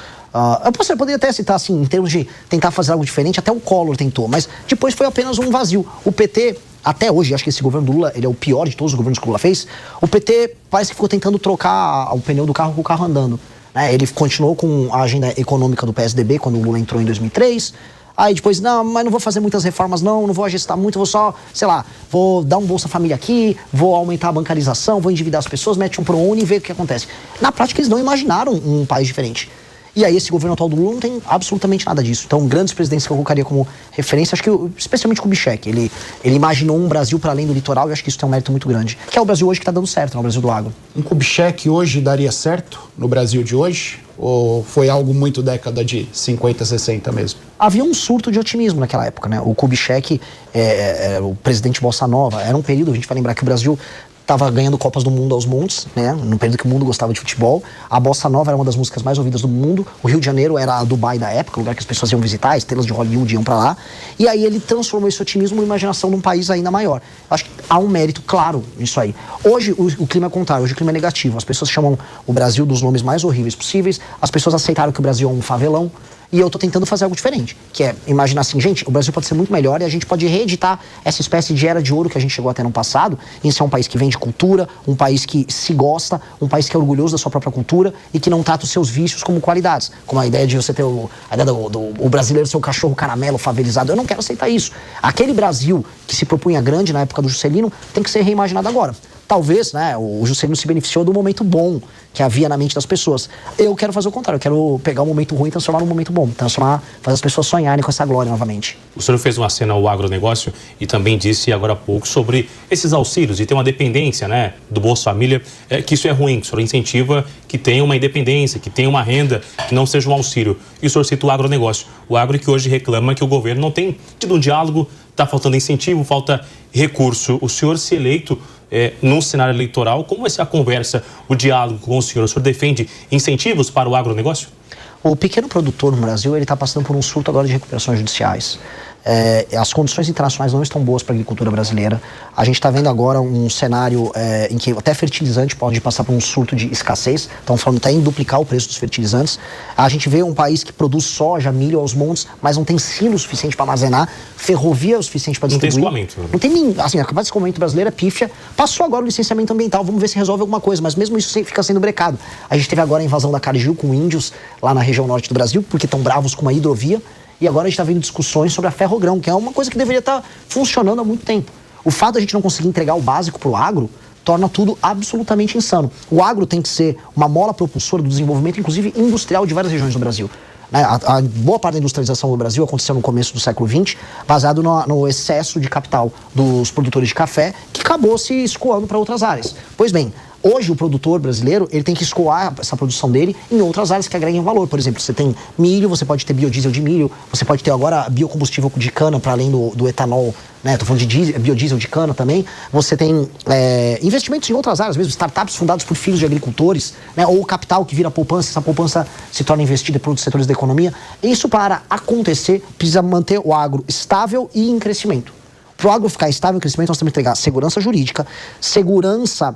Eu poderia até citar, assim, em termos de tentar fazer algo diferente, até o Collor tentou, mas depois foi apenas um vazio. O PT, até hoje, acho que esse governo do Lula, ele é o pior de todos os governos que o Lula fez. O PT parece que ficou tentando trocar o pneu do carro com o carro andando. Né? Ele continuou com a agenda econômica do PSDB, quando o Lula entrou em 2003. Aí depois, não, mas não vou fazer muitas reformas não vou agestar muito, vou só, sei lá, vou dar um Bolsa Família aqui, vou aumentar a bancarização, vou endividar as pessoas, mete um ProUni e vê o que acontece. Na prática, eles não imaginaram um país diferente. E aí esse governo atual do Lula não tem absolutamente nada disso. Então, grandes presidentes que eu colocaria como referência, acho que especialmente o Kubitschek, ele imaginou um Brasil para além do litoral, e eu acho que isso tem um mérito muito grande. Que é o Brasil hoje que está dando certo, o Brasil do agro.
Um Kubitschek hoje daria certo no Brasil de hoje? Ou foi algo muito década de 50, 60 mesmo?
Havia um surto de otimismo naquela época, né? O Kubitschek, o presidente Bossa Nova, era um período, a gente vai lembrar que o Brasil estava ganhando Copas do Mundo aos montes, né? No período que o mundo gostava de futebol. A Bossa Nova era uma das músicas mais ouvidas do mundo. O Rio de Janeiro era a Dubai da época, o lugar que as pessoas iam visitar, estrelas de Hollywood iam para lá. E aí ele transformou esse otimismo numa imaginação de um país ainda maior. Acho que há um mérito claro nisso aí. Hoje o clima é contrário, hoje o clima é negativo. As pessoas chamam o Brasil dos nomes mais horríveis possíveis. As pessoas aceitaram que o Brasil é um favelão. E eu tô tentando fazer algo diferente, que é imaginar assim, gente, o Brasil pode ser muito melhor e a gente pode reeditar essa espécie de era de ouro que a gente chegou até no passado, em ser um país que vende cultura, um país que se gosta, um país que é orgulhoso da sua própria cultura e que não trata os seus vícios como qualidades. Como a ideia de você ter o brasileiro ser o cachorro caramelo favelizado. Eu não quero aceitar isso. Aquele Brasil que se propunha grande na época do Juscelino tem que ser reimaginado agora. Talvez, né, o Juscelino se beneficiou do momento bom que havia na mente das pessoas. Eu quero fazer o contrário, eu quero pegar um momento ruim e transformar num momento bom. Fazer as pessoas sonharem com essa glória novamente.
O senhor fez uma cena ao agronegócio e também disse agora há pouco sobre esses auxílios e ter uma dependência, né, do Bolsa Família, que isso é ruim, que o senhor incentiva que tenha uma independência, que tenha uma renda, que não seja um auxílio. E o senhor cita o agronegócio. O agro que hoje reclama que o governo não tem tido um diálogo, está faltando incentivo, falta recurso. O senhor, se eleito num cenário eleitoral, como vai ser a conversa, o diálogo com o senhor? O senhor defende incentivos para o agronegócio?
O pequeno produtor no Brasil, ele está passando por um surto agora de recuperações judiciais. As condições internacionais não estão boas para a agricultura brasileira. A gente está vendo agora um cenário em que até fertilizante pode passar por um surto de escassez. Estão falando até em duplicar o preço dos fertilizantes. A gente vê um país que produz soja, milho aos montes, mas não tem silo suficiente para armazenar, ferrovia o suficiente para distribuir.
Não tem escoamento.
Não tem, assim, a capacidade de escoamento brasileira é pífia. Passou agora o licenciamento ambiental, vamos ver se resolve alguma coisa, mas mesmo isso fica sendo brecado. A gente teve agora a invasão da Cargill com índios lá na região norte do Brasil, porque estão bravos com uma hidrovia. E agora a gente está vendo discussões sobre a ferrogrão, que é uma coisa que deveria estar funcionando há muito tempo. O fato de a gente não conseguir entregar o básico para o agro torna tudo absolutamente insano. O agro tem que ser uma mola propulsora do desenvolvimento, inclusive industrial, de várias regiões do Brasil. A boa parte da industrialização do Brasil aconteceu no começo do século XX, baseado no excesso de capital dos produtores de café, que acabou se escoando para outras áreas. Pois bem, hoje o produtor brasileiro ele tem que escoar essa produção dele em outras áreas que agreguem valor. Por exemplo, você tem milho, você pode ter biodiesel de milho, você pode ter agora biocombustível de cana para além do etanol, né? Estou falando de biodiesel de cana também. Você tem investimentos em outras áreas, mesmo startups fundadas por filhos de agricultores, né? Ou capital que vira poupança, essa poupança se torna investida por outros setores da economia. Isso, para acontecer, precisa manter o agro estável e em crescimento. Para o agro ficar estável em crescimento, nós temos que entregar segurança jurídica, segurança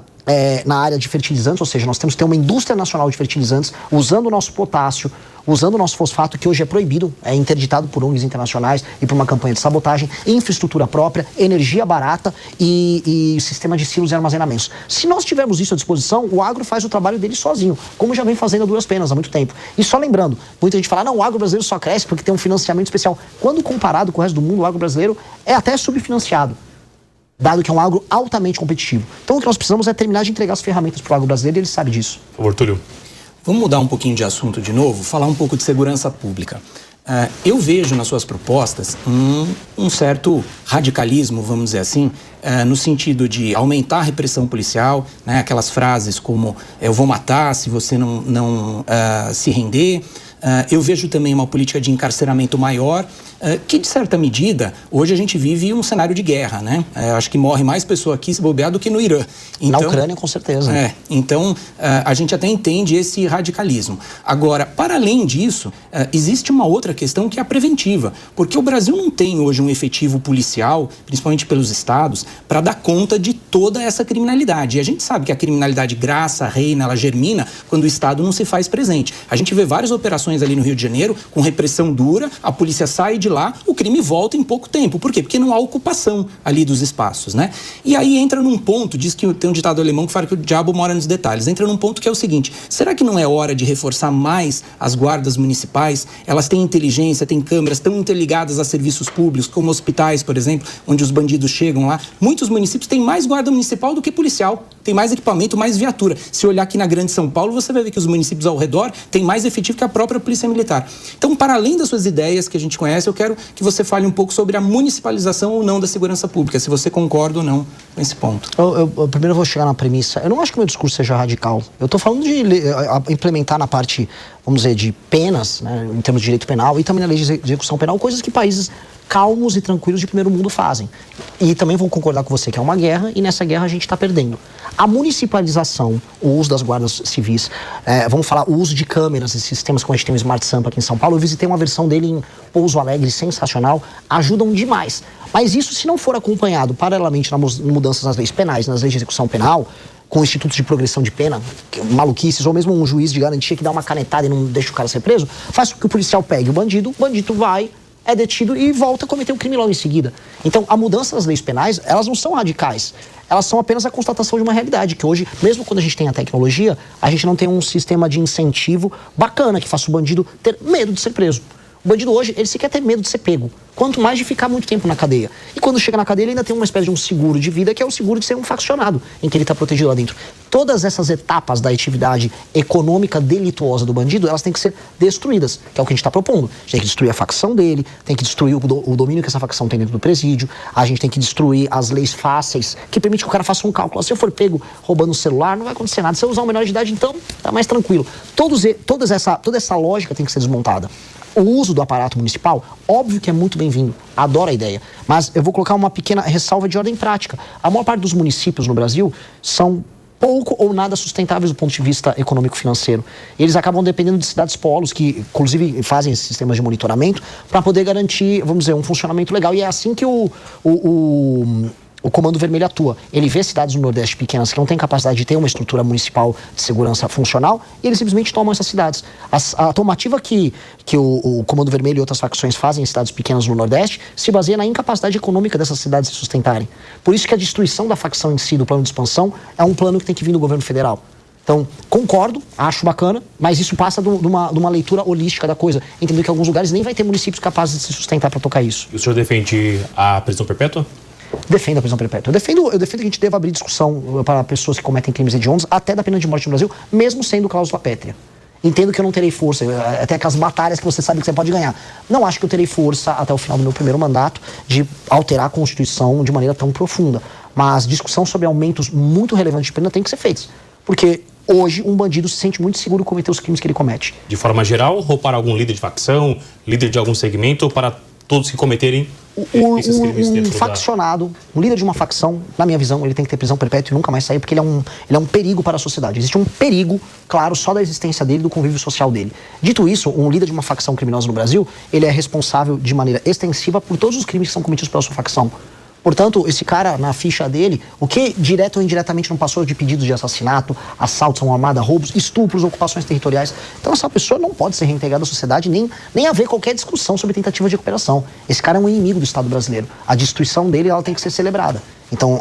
na área de fertilizantes, ou seja, nós temos que ter uma indústria nacional de fertilizantes usando o nosso potássio, usando o nosso fosfato, que hoje é proibido, é interditado por ONGs internacionais e por uma campanha de sabotagem, infraestrutura própria, energia barata e sistema de silos e armazenamentos. Se nós tivermos isso à disposição, o agro faz o trabalho dele sozinho, como já vem fazendo a duras penas há muito tempo. E só lembrando, muita gente fala, não, o agro brasileiro só cresce porque tem um financiamento especial. Quando comparado com o resto do mundo, o agro brasileiro é até subfinanciado, dado que é um agro altamente competitivo. Então o que nós precisamos é terminar de entregar as ferramentas para o agro brasileiro e ele sabe disso.
Por favor, Túlio.
Vamos mudar um pouquinho de assunto de novo, falar um pouco de segurança pública. Eu vejo nas suas propostas um certo radicalismo, vamos dizer assim, no sentido de aumentar a repressão policial, né? Aquelas frases como eu vou matar se você não se render. Eu vejo também uma política de encarceramento maior, que, de certa medida, hoje a gente vive um cenário de guerra, né? Acho que morre mais pessoa aqui se bobear do que no Irã.
Então, na Ucrânia, com certeza.
Então, a gente até entende esse radicalismo. Agora, para além disso, existe uma outra questão que é a preventiva, porque o Brasil não tem hoje um efetivo policial, principalmente pelos estados, para dar conta de toda essa criminalidade. E a gente sabe que a criminalidade graça, reina, ela germina quando o Estado não se faz presente. A gente vê várias operações ali no Rio de Janeiro, com repressão dura, a polícia sai de lá, o crime volta em pouco tempo. Por quê? Porque não há ocupação ali dos espaços, né? E aí entra num ponto, diz que tem um ditado alemão que fala que o diabo mora nos detalhes. Entra num ponto que é o seguinte, será que não é hora de reforçar mais as guardas municipais? Elas têm inteligência, têm câmeras, estão interligadas a serviços públicos, como hospitais, por exemplo, onde os bandidos chegam lá. Muitos municípios têm mais guarda municipal do que policial. Tem mais equipamento, mais viatura. Se olhar aqui na Grande São Paulo, você vai ver que os municípios ao redor têm mais efetivo que a própria Polícia Militar. Então, para além das suas ideias que a gente conhece, eu quero que você fale um pouco sobre a municipalização ou não da segurança pública, se você concorda ou não com esse ponto.
Eu primeiro vou chegar na premissa. Eu não acho que o meu discurso seja radical. Eu estou falando de implementar na parte, vamos dizer, de penas, né, em termos de direito penal e também na lei de execução penal, coisas que países calmos e tranquilos de primeiro mundo fazem. E também vou concordar com você que é uma guerra e nessa guerra a gente está perdendo. A municipalização, o uso das guardas civis, vamos falar, o uso de câmeras e sistemas como a gente tem o Smart Sampa aqui em São Paulo, eu visitei uma versão dele em Pouso Alegre, sensacional, ajudam demais. Mas isso, se não for acompanhado paralelamente nas mudanças nas leis penais, nas leis de execução penal, com institutos de progressão de pena, maluquices, ou mesmo um juiz de garantia que dá uma canetada e não deixa o cara ser preso, faz com que o policial pegue o bandido vai, é detido e volta a cometer um crime logo em seguida. Então, a mudança das leis penais, elas não são radicais. Elas são apenas a constatação de uma realidade, que hoje, mesmo quando a gente tem a tecnologia, a gente não tem um sistema de incentivo bacana que faça o bandido ter medo de ser preso. O bandido hoje, ele sequer tem medo de ser pego, quanto mais de ficar muito tempo na cadeia. E quando chega na cadeia, ele ainda tem uma espécie de um seguro de vida, que é o seguro de ser um faccionado, em que ele está protegido lá dentro. Todas essas etapas da atividade econômica delituosa do bandido, elas têm que ser destruídas, que é o que a gente está propondo. A gente tem que destruir a facção dele, tem que destruir o domínio que essa facção tem dentro do presídio, a gente tem que destruir as leis fáceis, que permite que o cara faça um cálculo. Se eu for pego roubando um celular, não vai acontecer nada. Se eu usar um menor de idade, então, tá mais tranquilo. Toda essa lógica tem que ser desmontada. O uso do aparato municipal, óbvio que é muito bem-vindo, adoro a ideia, mas eu vou colocar uma pequena ressalva de ordem prática. A maior parte dos municípios no Brasil são pouco ou nada sustentáveis do ponto de vista econômico-financeiro. Eles acabam dependendo de cidades polos, que inclusive fazem esses sistemas de monitoramento, para poder garantir, vamos dizer, um funcionamento legal. E é assim que o Comando Vermelho atua. Ele vê cidades no Nordeste pequenas que não têm capacidade de ter uma estrutura municipal de segurança funcional e eles simplesmente tomam essas cidades. A tomativa que o Comando Vermelho e outras facções fazem em cidades pequenas no Nordeste se baseia na incapacidade econômica dessas cidades se sustentarem. Por isso que a destruição da facção em si, do plano de expansão, é um plano que tem que vir do governo federal. Então, concordo, acho bacana, mas isso passa de uma leitura holística da coisa. Entendendo que em alguns lugares nem vai ter municípios capazes de se sustentar para tocar isso.
E o senhor defende a prisão perpétua?
Defendo a prisão perpétua. Eu defendo que a gente deva abrir discussão para pessoas que cometem crimes hediondos, até da pena de morte no Brasil, mesmo sendo cláusula pétrea. Entendo que eu não terei força, até aquelas batalhas que você sabe que você pode ganhar. Não acho que eu terei força até o final do meu primeiro mandato de alterar a Constituição de maneira tão profunda. Mas discussão sobre aumentos muito relevantes de pena tem que ser feitas. Porque hoje um bandido se sente muito seguro de cometer os crimes que ele comete.
De forma geral, ou para algum líder de facção, líder de algum segmento, ou para todos que cometerem esses crimes dentro
faccionado, um líder de uma facção, na minha visão, ele tem que ter prisão perpétua e nunca mais sair, porque ele é um perigo para a sociedade. Existe um perigo, claro, só da existência dele, do convívio social dele. Dito isso, um líder de uma facção criminosa no Brasil, ele é responsável de maneira extensiva por todos os crimes que são cometidos pela sua facção. Portanto, esse cara, na ficha dele, o que direto ou indiretamente não passou de pedidos de assassinato, assaltos a uma armada, roubos, estupros, ocupações territoriais. Então, essa pessoa não pode ser reintegrada à sociedade, nem haver qualquer discussão sobre tentativa de recuperação. Esse cara é um inimigo do Estado brasileiro. A destituição dele, ela tem que ser celebrada. Então,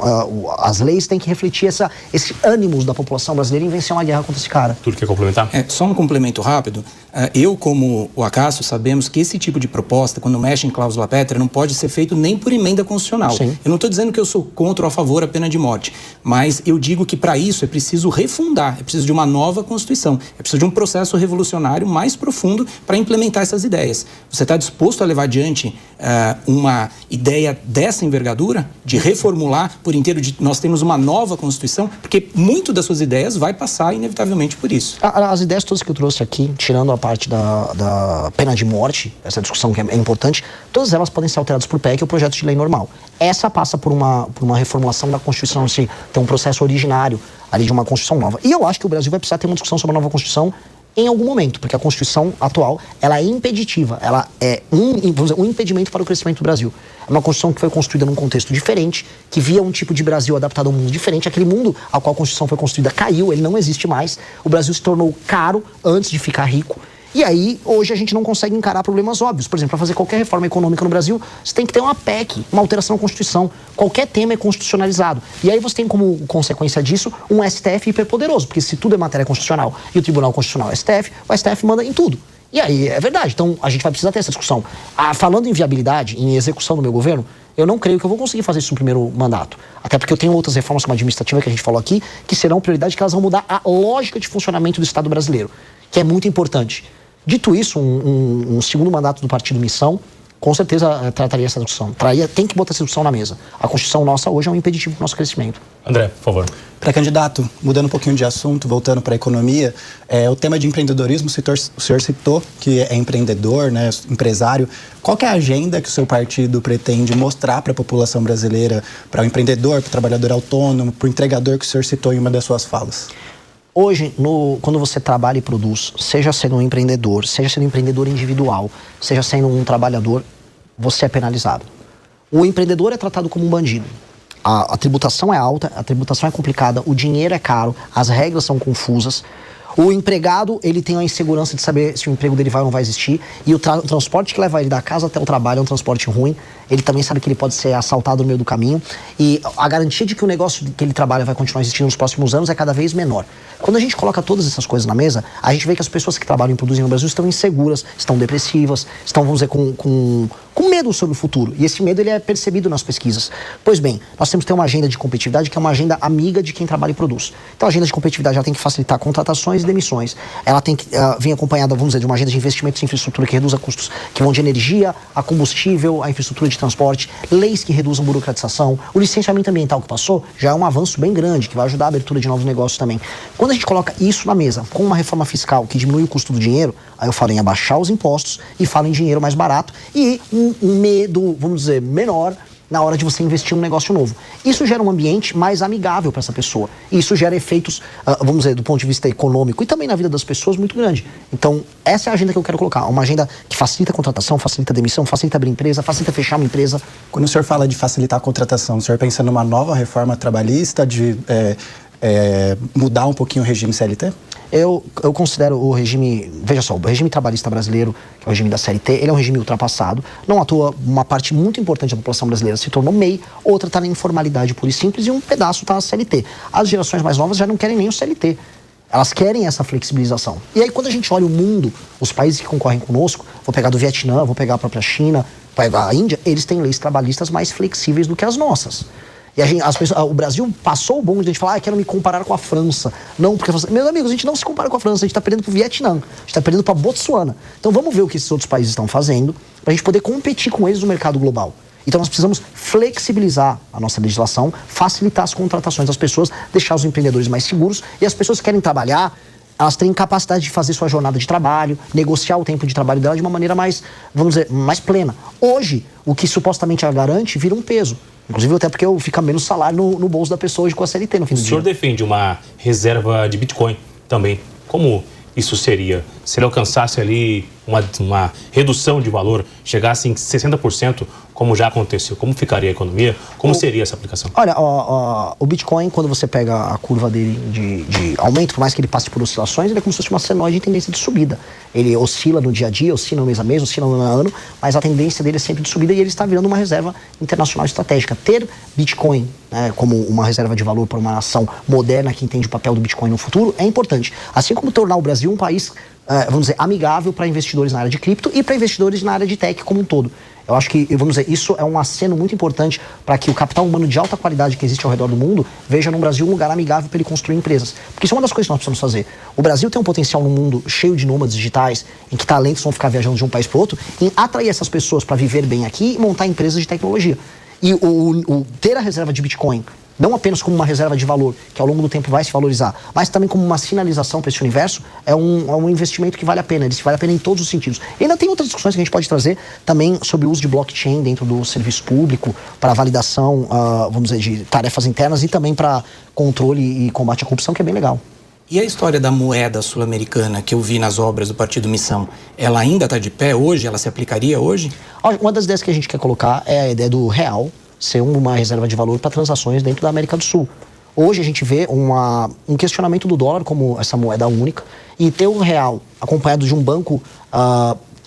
as leis têm que refletir esse ânimo da população brasileira em vencer uma guerra contra esse cara.
Tudo quer complementar?
Só um complemento rápido. Eu, como o Acácio, sabemos que esse tipo de proposta, quando mexe em cláusula pétrea, não pode ser feito nem por emenda constitucional.
Sim.
Eu não estou dizendo que eu sou contra ou a favor a pena de morte, mas eu digo que para isso é preciso refundar, é preciso de uma nova Constituição, é preciso de um processo revolucionário mais profundo para implementar essas ideias. Você está disposto a levar adiante uma ideia dessa envergadura, de reformular por inteiro, nós temos uma nova Constituição, porque muito das suas ideias vai passar inevitavelmente por isso.
As ideias todas que eu trouxe aqui, tirando a parte da pena de morte, essa discussão que é importante, todas elas podem ser alteradas por PEC ou projeto de lei normal. Essa passa por uma reformulação da Constituição, se tem um processo originário ali de uma Constituição nova. E eu acho que o Brasil vai precisar ter uma discussão sobre a nova Constituição em algum momento, porque a Constituição atual, ela é impeditiva, ela é um impedimento para o crescimento do Brasil. É uma Constituição que foi construída num contexto diferente, que via um tipo de Brasil adaptado a um mundo diferente. Aquele mundo ao qual a Constituição foi construída caiu, ele não existe mais. O Brasil se tornou caro antes de ficar rico. E aí, hoje, a gente não consegue encarar problemas óbvios. Por exemplo, para fazer qualquer reforma econômica no Brasil, você tem que ter uma PEC, uma alteração à Constituição. Qualquer tema é constitucionalizado. E aí você tem como consequência disso um STF hiperpoderoso, porque se tudo é matéria constitucional e o Tribunal Constitucional é o STF manda em tudo. E aí, é verdade. Então, a gente vai precisar ter essa discussão. Falando em viabilidade, em execução do meu governo, eu não creio que eu vou conseguir fazer isso no primeiro mandato. Até porque eu tenho outras reformas como a administrativa que a gente falou aqui, que serão prioridade, que elas vão mudar a lógica de funcionamento do Estado brasileiro, que é muito importante. Dito isso, um segundo mandato do Partido Missão, com certeza trataria essa discussão. Tem que botar essa discussão na mesa. A Constituição nossa hoje é um impeditivo para o nosso crescimento.
André, por favor.
Pré-candidato, mudando um pouquinho de assunto, voltando para a economia, o tema de empreendedorismo, o senhor citou que é empreendedor, né, empresário. Qual que é a agenda que o seu partido pretende mostrar para a população brasileira, para o empreendedor, para o trabalhador autônomo, para o entregador que o senhor citou em uma das suas falas?
Hoje, quando você trabalha e produz, seja sendo um empreendedor, seja sendo um empreendedor individual, seja sendo um trabalhador, você é penalizado. O empreendedor é tratado como um bandido. A tributação é alta, a tributação é complicada, o dinheiro é caro, as regras são confusas. O empregado, ele tem a insegurança de saber se o emprego dele vai ou não vai existir. E o transporte que leva ele da casa até o trabalho é um transporte ruim. Ele também sabe que ele pode ser assaltado no meio do caminho. E a garantia de que o negócio que ele trabalha vai continuar existindo nos próximos anos é cada vez menor. Quando a gente coloca todas essas coisas na mesa, a gente vê que as pessoas que trabalham e produzem no Brasil estão inseguras, estão depressivas, estão, vamos dizer, com medo sobre o futuro. E esse medo, ele é percebido nas pesquisas. Pois bem, nós temos que ter uma agenda de competitividade que é uma agenda amiga de quem trabalha e produz. Então a agenda de competitividade, ela tem que facilitar contratações e demissões. Ela tem que vir acompanhada, vamos dizer, de uma agenda de investimentos em infraestrutura que reduza custos que vão de energia a combustível, a infraestrutura de transporte, leis que reduzam burocratização. O licenciamento ambiental que passou já é um avanço bem grande, que vai ajudar a abertura de novos negócios também. Quando a gente coloca isso na mesa, com uma reforma fiscal que diminui o custo do dinheiro, aí eu falo em abaixar os impostos e falo em dinheiro mais barato e um medo, vamos dizer, menor na hora de você investir num negócio novo. Isso gera um ambiente mais amigável para essa pessoa. E isso gera efeitos, vamos dizer, do ponto de vista econômico e também na vida das pessoas muito grande. Então, essa é a agenda que eu quero colocar. Uma agenda que facilita a contratação, facilita a demissão, facilita abrir empresa, facilita fechar uma empresa.
Quando o senhor fala de facilitar a contratação, o senhor pensa numa nova reforma trabalhista, de mudar um pouquinho o regime CLT?
Eu considero o regime, veja só, o regime trabalhista brasileiro, que é o regime da CLT, ele é um regime ultrapassado. Não à toa, uma parte muito importante da população brasileira se tornou MEI, outra está na informalidade pura e simples e um pedaço está na CLT. As gerações mais novas já não querem nem o CLT. Elas querem essa flexibilização. E aí, quando a gente olha o mundo, os países que concorrem conosco, vou pegar do Vietnã, vou pegar a própria China, vou pegar a Índia, eles têm leis trabalhistas mais flexíveis do que as nossas. E o Brasil passou o bonde de a gente falar, quero me comparar com a França. Não, porque, meus amigos, a gente não se compara com a França, a gente está perdendo para o Vietnã, a gente está perdendo para Botsuana. Então vamos ver o que esses outros países estão fazendo para a gente poder competir com eles no mercado global. Então nós precisamos flexibilizar a nossa legislação, facilitar as contratações das pessoas, deixar os empreendedores mais seguros e as pessoas que querem trabalhar, elas têm capacidade de fazer sua jornada de trabalho, negociar o tempo de trabalho dela de uma maneira mais, vamos dizer, mais plena. Hoje, o que supostamente a garante vira um peso. Inclusive até porque fica menos salário no bolso da pessoa hoje com a CLT no fim do dia.
O senhor defende uma reserva de Bitcoin também. Como isso seria? Se ele alcançasse ali uma redução de valor, chegasse em 60%, como já aconteceu, como ficaria a economia? Como seria essa aplicação?
Olha, o Bitcoin, quando você pega a curva dele de aumento, por mais que ele passe por oscilações, ele é como se fosse uma senoide em tendência de subida. Ele oscila no dia a dia, oscila no mês a mês, oscila no ano a ano, mas a tendência dele é sempre de subida e ele está virando uma reserva internacional estratégica. Ter Bitcoin, né, como uma reserva de valor para uma nação moderna que entende o papel do Bitcoin no futuro é importante. Assim como tornar o Brasil um país, vamos dizer, amigável para investidores na área de cripto e para investidores na área de tech como um todo. Eu acho que, vamos dizer, isso é um aceno muito importante para que o capital humano de alta qualidade que existe ao redor do mundo veja no Brasil um lugar amigável para ele construir empresas. Porque isso é uma das coisas que nós precisamos fazer. O Brasil tem um potencial num mundo cheio de nômades digitais, em que talentos vão ficar viajando de um país para o outro, em atrair essas pessoas para viver bem aqui e montar empresas de tecnologia. E ter a reserva de Bitcoin, não apenas como uma reserva de valor, que ao longo do tempo vai se valorizar, mas também como uma sinalização para esse universo, é um investimento que vale a pena. Ele vale a pena em todos os sentidos. E ainda tem outras discussões que a gente pode trazer também sobre o uso de blockchain dentro do serviço público, para validação, vamos dizer, de tarefas internas e também para controle e combate à corrupção, que é bem legal.
E a história da moeda sul-americana que eu vi nas obras do Partido Missão, ela ainda está de pé hoje? Ela se aplicaria hoje?
Uma das ideias que a gente quer colocar é a ideia do real ser uma reserva de valor para transações dentro da América do Sul. Hoje a gente vê um questionamento do dólar como essa moeda única e ter o real acompanhado de um banco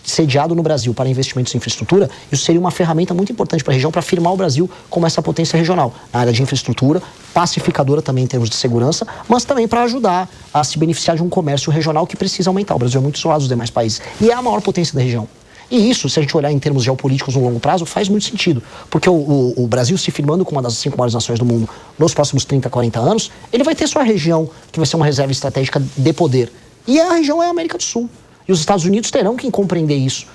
sediado no Brasil para investimentos em infraestrutura, isso seria uma ferramenta muito importante para a região para afirmar o Brasil como essa potência regional, na área de infraestrutura, pacificadora também em termos de segurança, mas também para ajudar a se beneficiar de um comércio regional que precisa aumentar. O Brasil é muito isolado dos demais países e é a maior potência da região. E isso, se a gente olhar em termos geopolíticos no longo prazo, faz muito sentido. Porque o Brasil se firmando como uma das 5 maiores nações do mundo nos próximos 30, 40 anos, ele vai ter sua região, que vai ser uma reserva estratégica de poder. E a região é a América do Sul. E os Estados Unidos terão que compreender isso.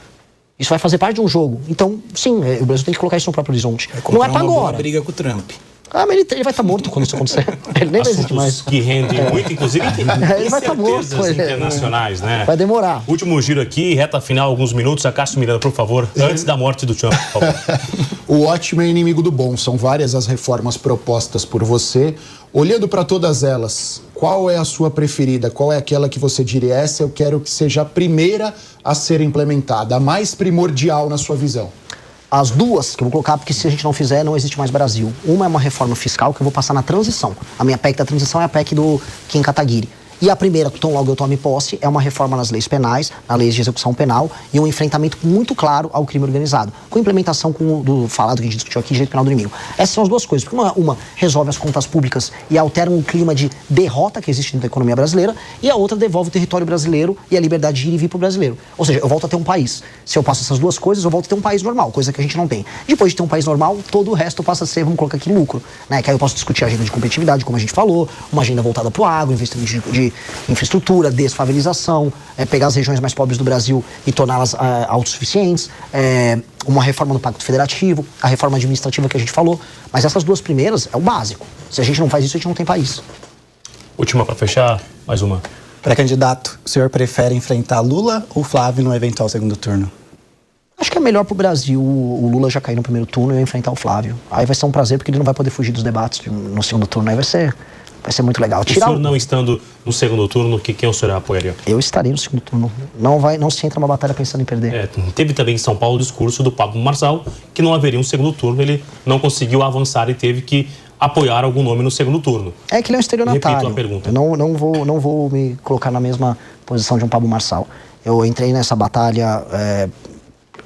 Isso vai fazer parte de um jogo. Então, sim, o Brasil tem que colocar isso no próprio horizonte. Não é para agora.
Uma briga com o Trump.
Mas ele vai estar morto quando isso acontecer. Ele nem vai existir mais.
Que rendem muito, inclusive,
ele vai estar morto.
Internacionais, né?
Vai demorar.
Último giro aqui, reta final, alguns minutos. A Cássio Miranda, por favor, antes da morte do Trump, por favor.
O ótimo é inimigo do bom. São várias as reformas propostas por você. Olhando para todas elas, qual é a sua preferida? Qual é aquela que você diria, essa eu quero que seja a primeira a ser implementada, a mais primordial na sua visão?
As duas que eu vou colocar, porque se a gente não fizer, não existe mais Brasil. Uma é uma reforma fiscal que eu vou passar na transição. A minha PEC da transição é a PEC do Kim Kataguiri. E a primeira, tão logo eu tome posse, é uma reforma nas leis penais, na lei de execução penal, e um enfrentamento muito claro ao crime organizado, com implementação do falado que a gente discutiu aqui, direito penal do inimigo. Essas são as duas coisas, porque uma resolve as contas públicas e altera um clima de derrota que existe dentro da economia brasileira, e a outra devolve o território brasileiro e a liberdade de ir e vir para o brasileiro. Ou seja, eu volto a ter um país. Se eu passo essas duas coisas, eu volto a ter um país normal, coisa que a gente não tem. Depois de ter um país normal, todo o resto passa a ser, vamos colocar aqui, lucro. Né? Que aí eu posso discutir a agenda de competitividade, como a gente falou, uma agenda voltada para o agro, investimento de infraestrutura, desfavelização, pegar as regiões mais pobres do Brasil e torná-las autossuficientes, uma reforma no Pacto Federativo, a reforma administrativa que a gente falou, mas essas duas primeiras é o básico. Se a gente não faz isso, a gente não tem país.
Última para fechar, mais uma.
Pré-candidato, o senhor prefere enfrentar Lula ou Flávio no eventual segundo turno?
Acho que é melhor pro Brasil o Lula já cair no primeiro turno e eu enfrentar o Flávio. Aí vai ser um prazer, porque ele não vai poder fugir dos debates no segundo turno, aí vai ser muito legal.
O senhor não estando no segundo turno, quem o senhor apoiaria?
Eu estarei no segundo turno. Não se entra numa batalha pensando em perder.
Teve também em São Paulo o discurso do Pablo Marçal, que não haveria um segundo turno, ele não conseguiu avançar e teve que apoiar algum nome no segundo turno.
É que ele é um estelionatário.
Repito a pergunta.
Eu não vou me colocar na mesma posição de um Pablo Marçal. Eu entrei nessa batalha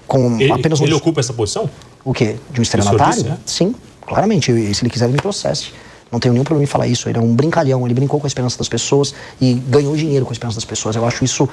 com apenas
Ele ocupa essa posição?
O quê? De um estelionatário?
Disse,
Sim, claramente. Se ele quiser, ele me processe. Não tenho nenhum problema em falar isso. Ele é um brincalhão, ele brincou com a esperança das pessoas e ganhou dinheiro com a esperança das pessoas. Eu acho isso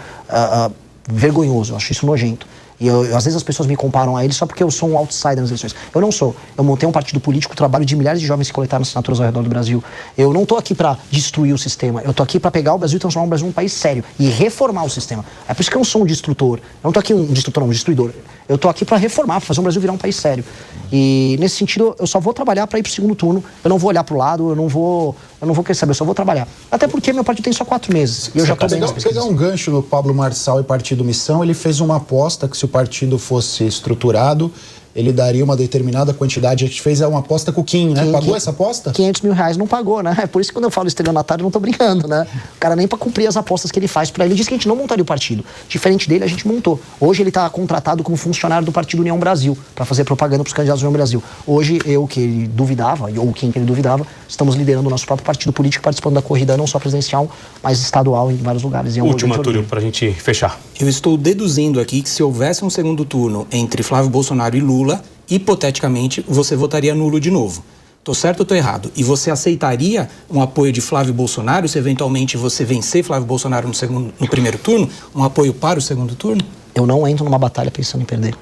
vergonhoso, eu acho isso nojento. E às vezes as pessoas me comparam a ele só porque eu sou um outsider nas eleições. Eu não sou. Eu montei um partido político, trabalho de milhares de jovens que coletaram assinaturas ao redor do Brasil. Eu não tô aqui para destruir o sistema. Eu tô aqui para pegar o Brasil e transformar o Brasil num país sério e reformar o sistema. É por isso que eu não sou um destrutor. Eu não tô aqui um destrutor, não, um destruidor. Eu tô aqui para reformar, pra fazer o Brasil virar um país sério. E nesse sentido, eu só vou trabalhar para ir pro segundo turno. Eu não vou olhar pro lado, eu não vou querer saber, eu só vou trabalhar. Até porque meu partido tem só 4 meses. E eu já tô bem nas pesquisas.
Pegar um gancho no Pablo Marçal e Partido Missão, ele fez uma aposta que se o partido fosse estruturado, ele daria uma determinada quantidade. A gente fez uma aposta com o Kim, né? Pagou essa aposta?
R$500 mil não pagou, né? É por isso que quando eu falo estelionatário, eu não tô brincando, né? O cara nem pra cumprir as apostas que ele faz pra ele. Ele disse que a gente não montaria o partido. Diferente dele, a gente montou. Hoje ele tá contratado como funcionário do Partido União Brasil, pra fazer propaganda pros candidatos do União Brasil. Hoje, eu que ele duvidava, ou o Kim que ele duvidava, estamos liderando o nosso próprio partido político, participando da corrida não só presidencial, mas estadual em vários lugares.
Última, Túlio, pra gente fechar.
Eu estou deduzindo aqui que se houvesse um segundo turno entre Flávio Bolsonaro e Lula, hipoteticamente, você votaria nulo de novo. Tô certo ou tô errado? E você aceitaria um apoio de Flávio Bolsonaro se eventualmente você vencer Flávio Bolsonaro no primeiro turno? Um apoio para o segundo turno?
Eu não entro numa batalha pensando em perder.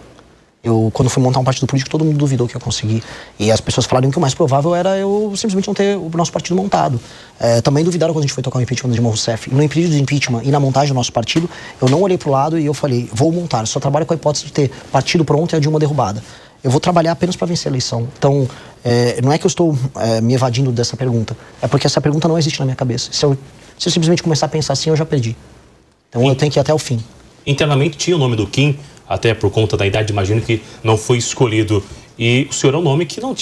Quando fui montar um partido político, todo mundo duvidou que eu consegui. E as pessoas falaram que o mais provável era eu simplesmente não ter o nosso partido montado. Também duvidaram quando a gente foi tocar o impeachment de Dilma Rousseff. E no pedido de impeachment e na montagem do nosso partido, eu não olhei pro lado e eu falei, vou montar. Só trabalho com a hipótese de ter partido pronto e a Dilma derrubada. Eu vou trabalhar apenas para vencer a eleição. Então, não é que eu estou me evadindo dessa pergunta. É porque essa pergunta não existe na minha cabeça. Se eu simplesmente começar a pensar assim, eu já perdi. Então, eu tenho que ir até o fim.
Internamente tinha o nome do Kim, até por conta da idade, imagino que não foi escolhido. E o senhor é um nome que não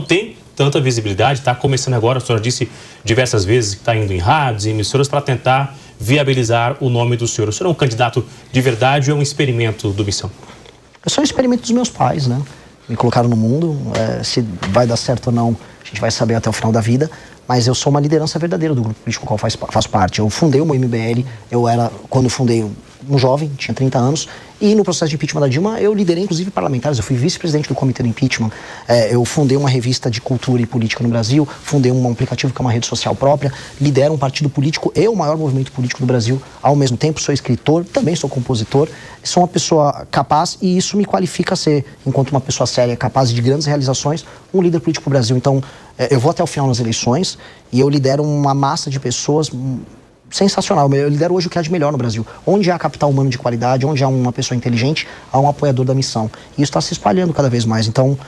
tem tanta visibilidade, está começando agora. O senhor disse diversas vezes que está indo em rádios e emissoras para tentar viabilizar o nome do senhor. O senhor é um candidato de verdade ou é um experimento do Missão?
Eu sou um experimento dos meus pais, né? Me colocaram no mundo, se vai dar certo ou não, a gente vai saber até o final da vida, mas eu sou uma liderança verdadeira do grupo político com o qual faço parte. Eu fundei o MBL, quando fundei um jovem, tinha 30 anos, e no processo de impeachment da Dilma, eu liderei inclusive parlamentares, eu fui vice-presidente do comitê do impeachment, eu fundei uma revista de cultura e política no Brasil, fundei um aplicativo que é uma rede social própria, lidero um partido político e o maior movimento político do Brasil ao mesmo tempo, sou escritor, também sou compositor, sou uma pessoa capaz e isso me qualifica a ser, enquanto uma pessoa séria, capaz de grandes realizações, um líder político do Brasil. Então, eu vou até o final nas eleições e eu lidero uma massa de pessoas sensacional. Eu lidero hoje o que há de melhor no Brasil. Onde há capital humano de qualidade, onde há uma pessoa inteligente, há um apoiador da missão. E isso está se espalhando cada vez mais. Então,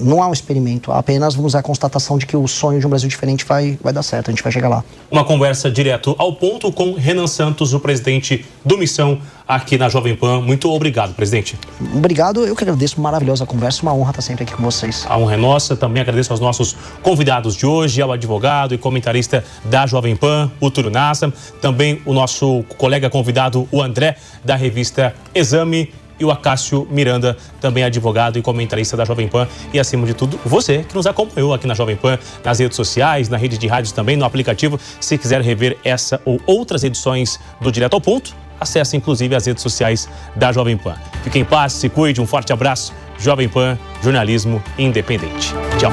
não há um experimento, apenas vamos a constatação de que o sonho de um Brasil diferente vai dar certo, a gente vai chegar lá.
Uma conversa direto ao ponto com Renan Santos, o presidente do Missão, aqui na Jovem Pan. Muito obrigado, presidente.
Obrigado, eu que agradeço, maravilhosa conversa, uma honra estar sempre aqui com vocês.
A honra é nossa, também agradeço aos nossos convidados de hoje, ao advogado e comentarista da Jovem Pan, o Túlio Nassam, também o nosso colega convidado, o André, da revista Exame, e o Acácio Miranda, também advogado e comentarista da Jovem Pan. E, acima de tudo, você que nos acompanhou aqui na Jovem Pan, nas redes sociais, na rede de rádios também, no aplicativo. Se quiser rever essa ou outras edições do Direto ao Ponto, acesse inclusive as redes sociais da Jovem Pan. Fique em paz, se cuide, um forte abraço. Jovem Pan, jornalismo independente. Tchau.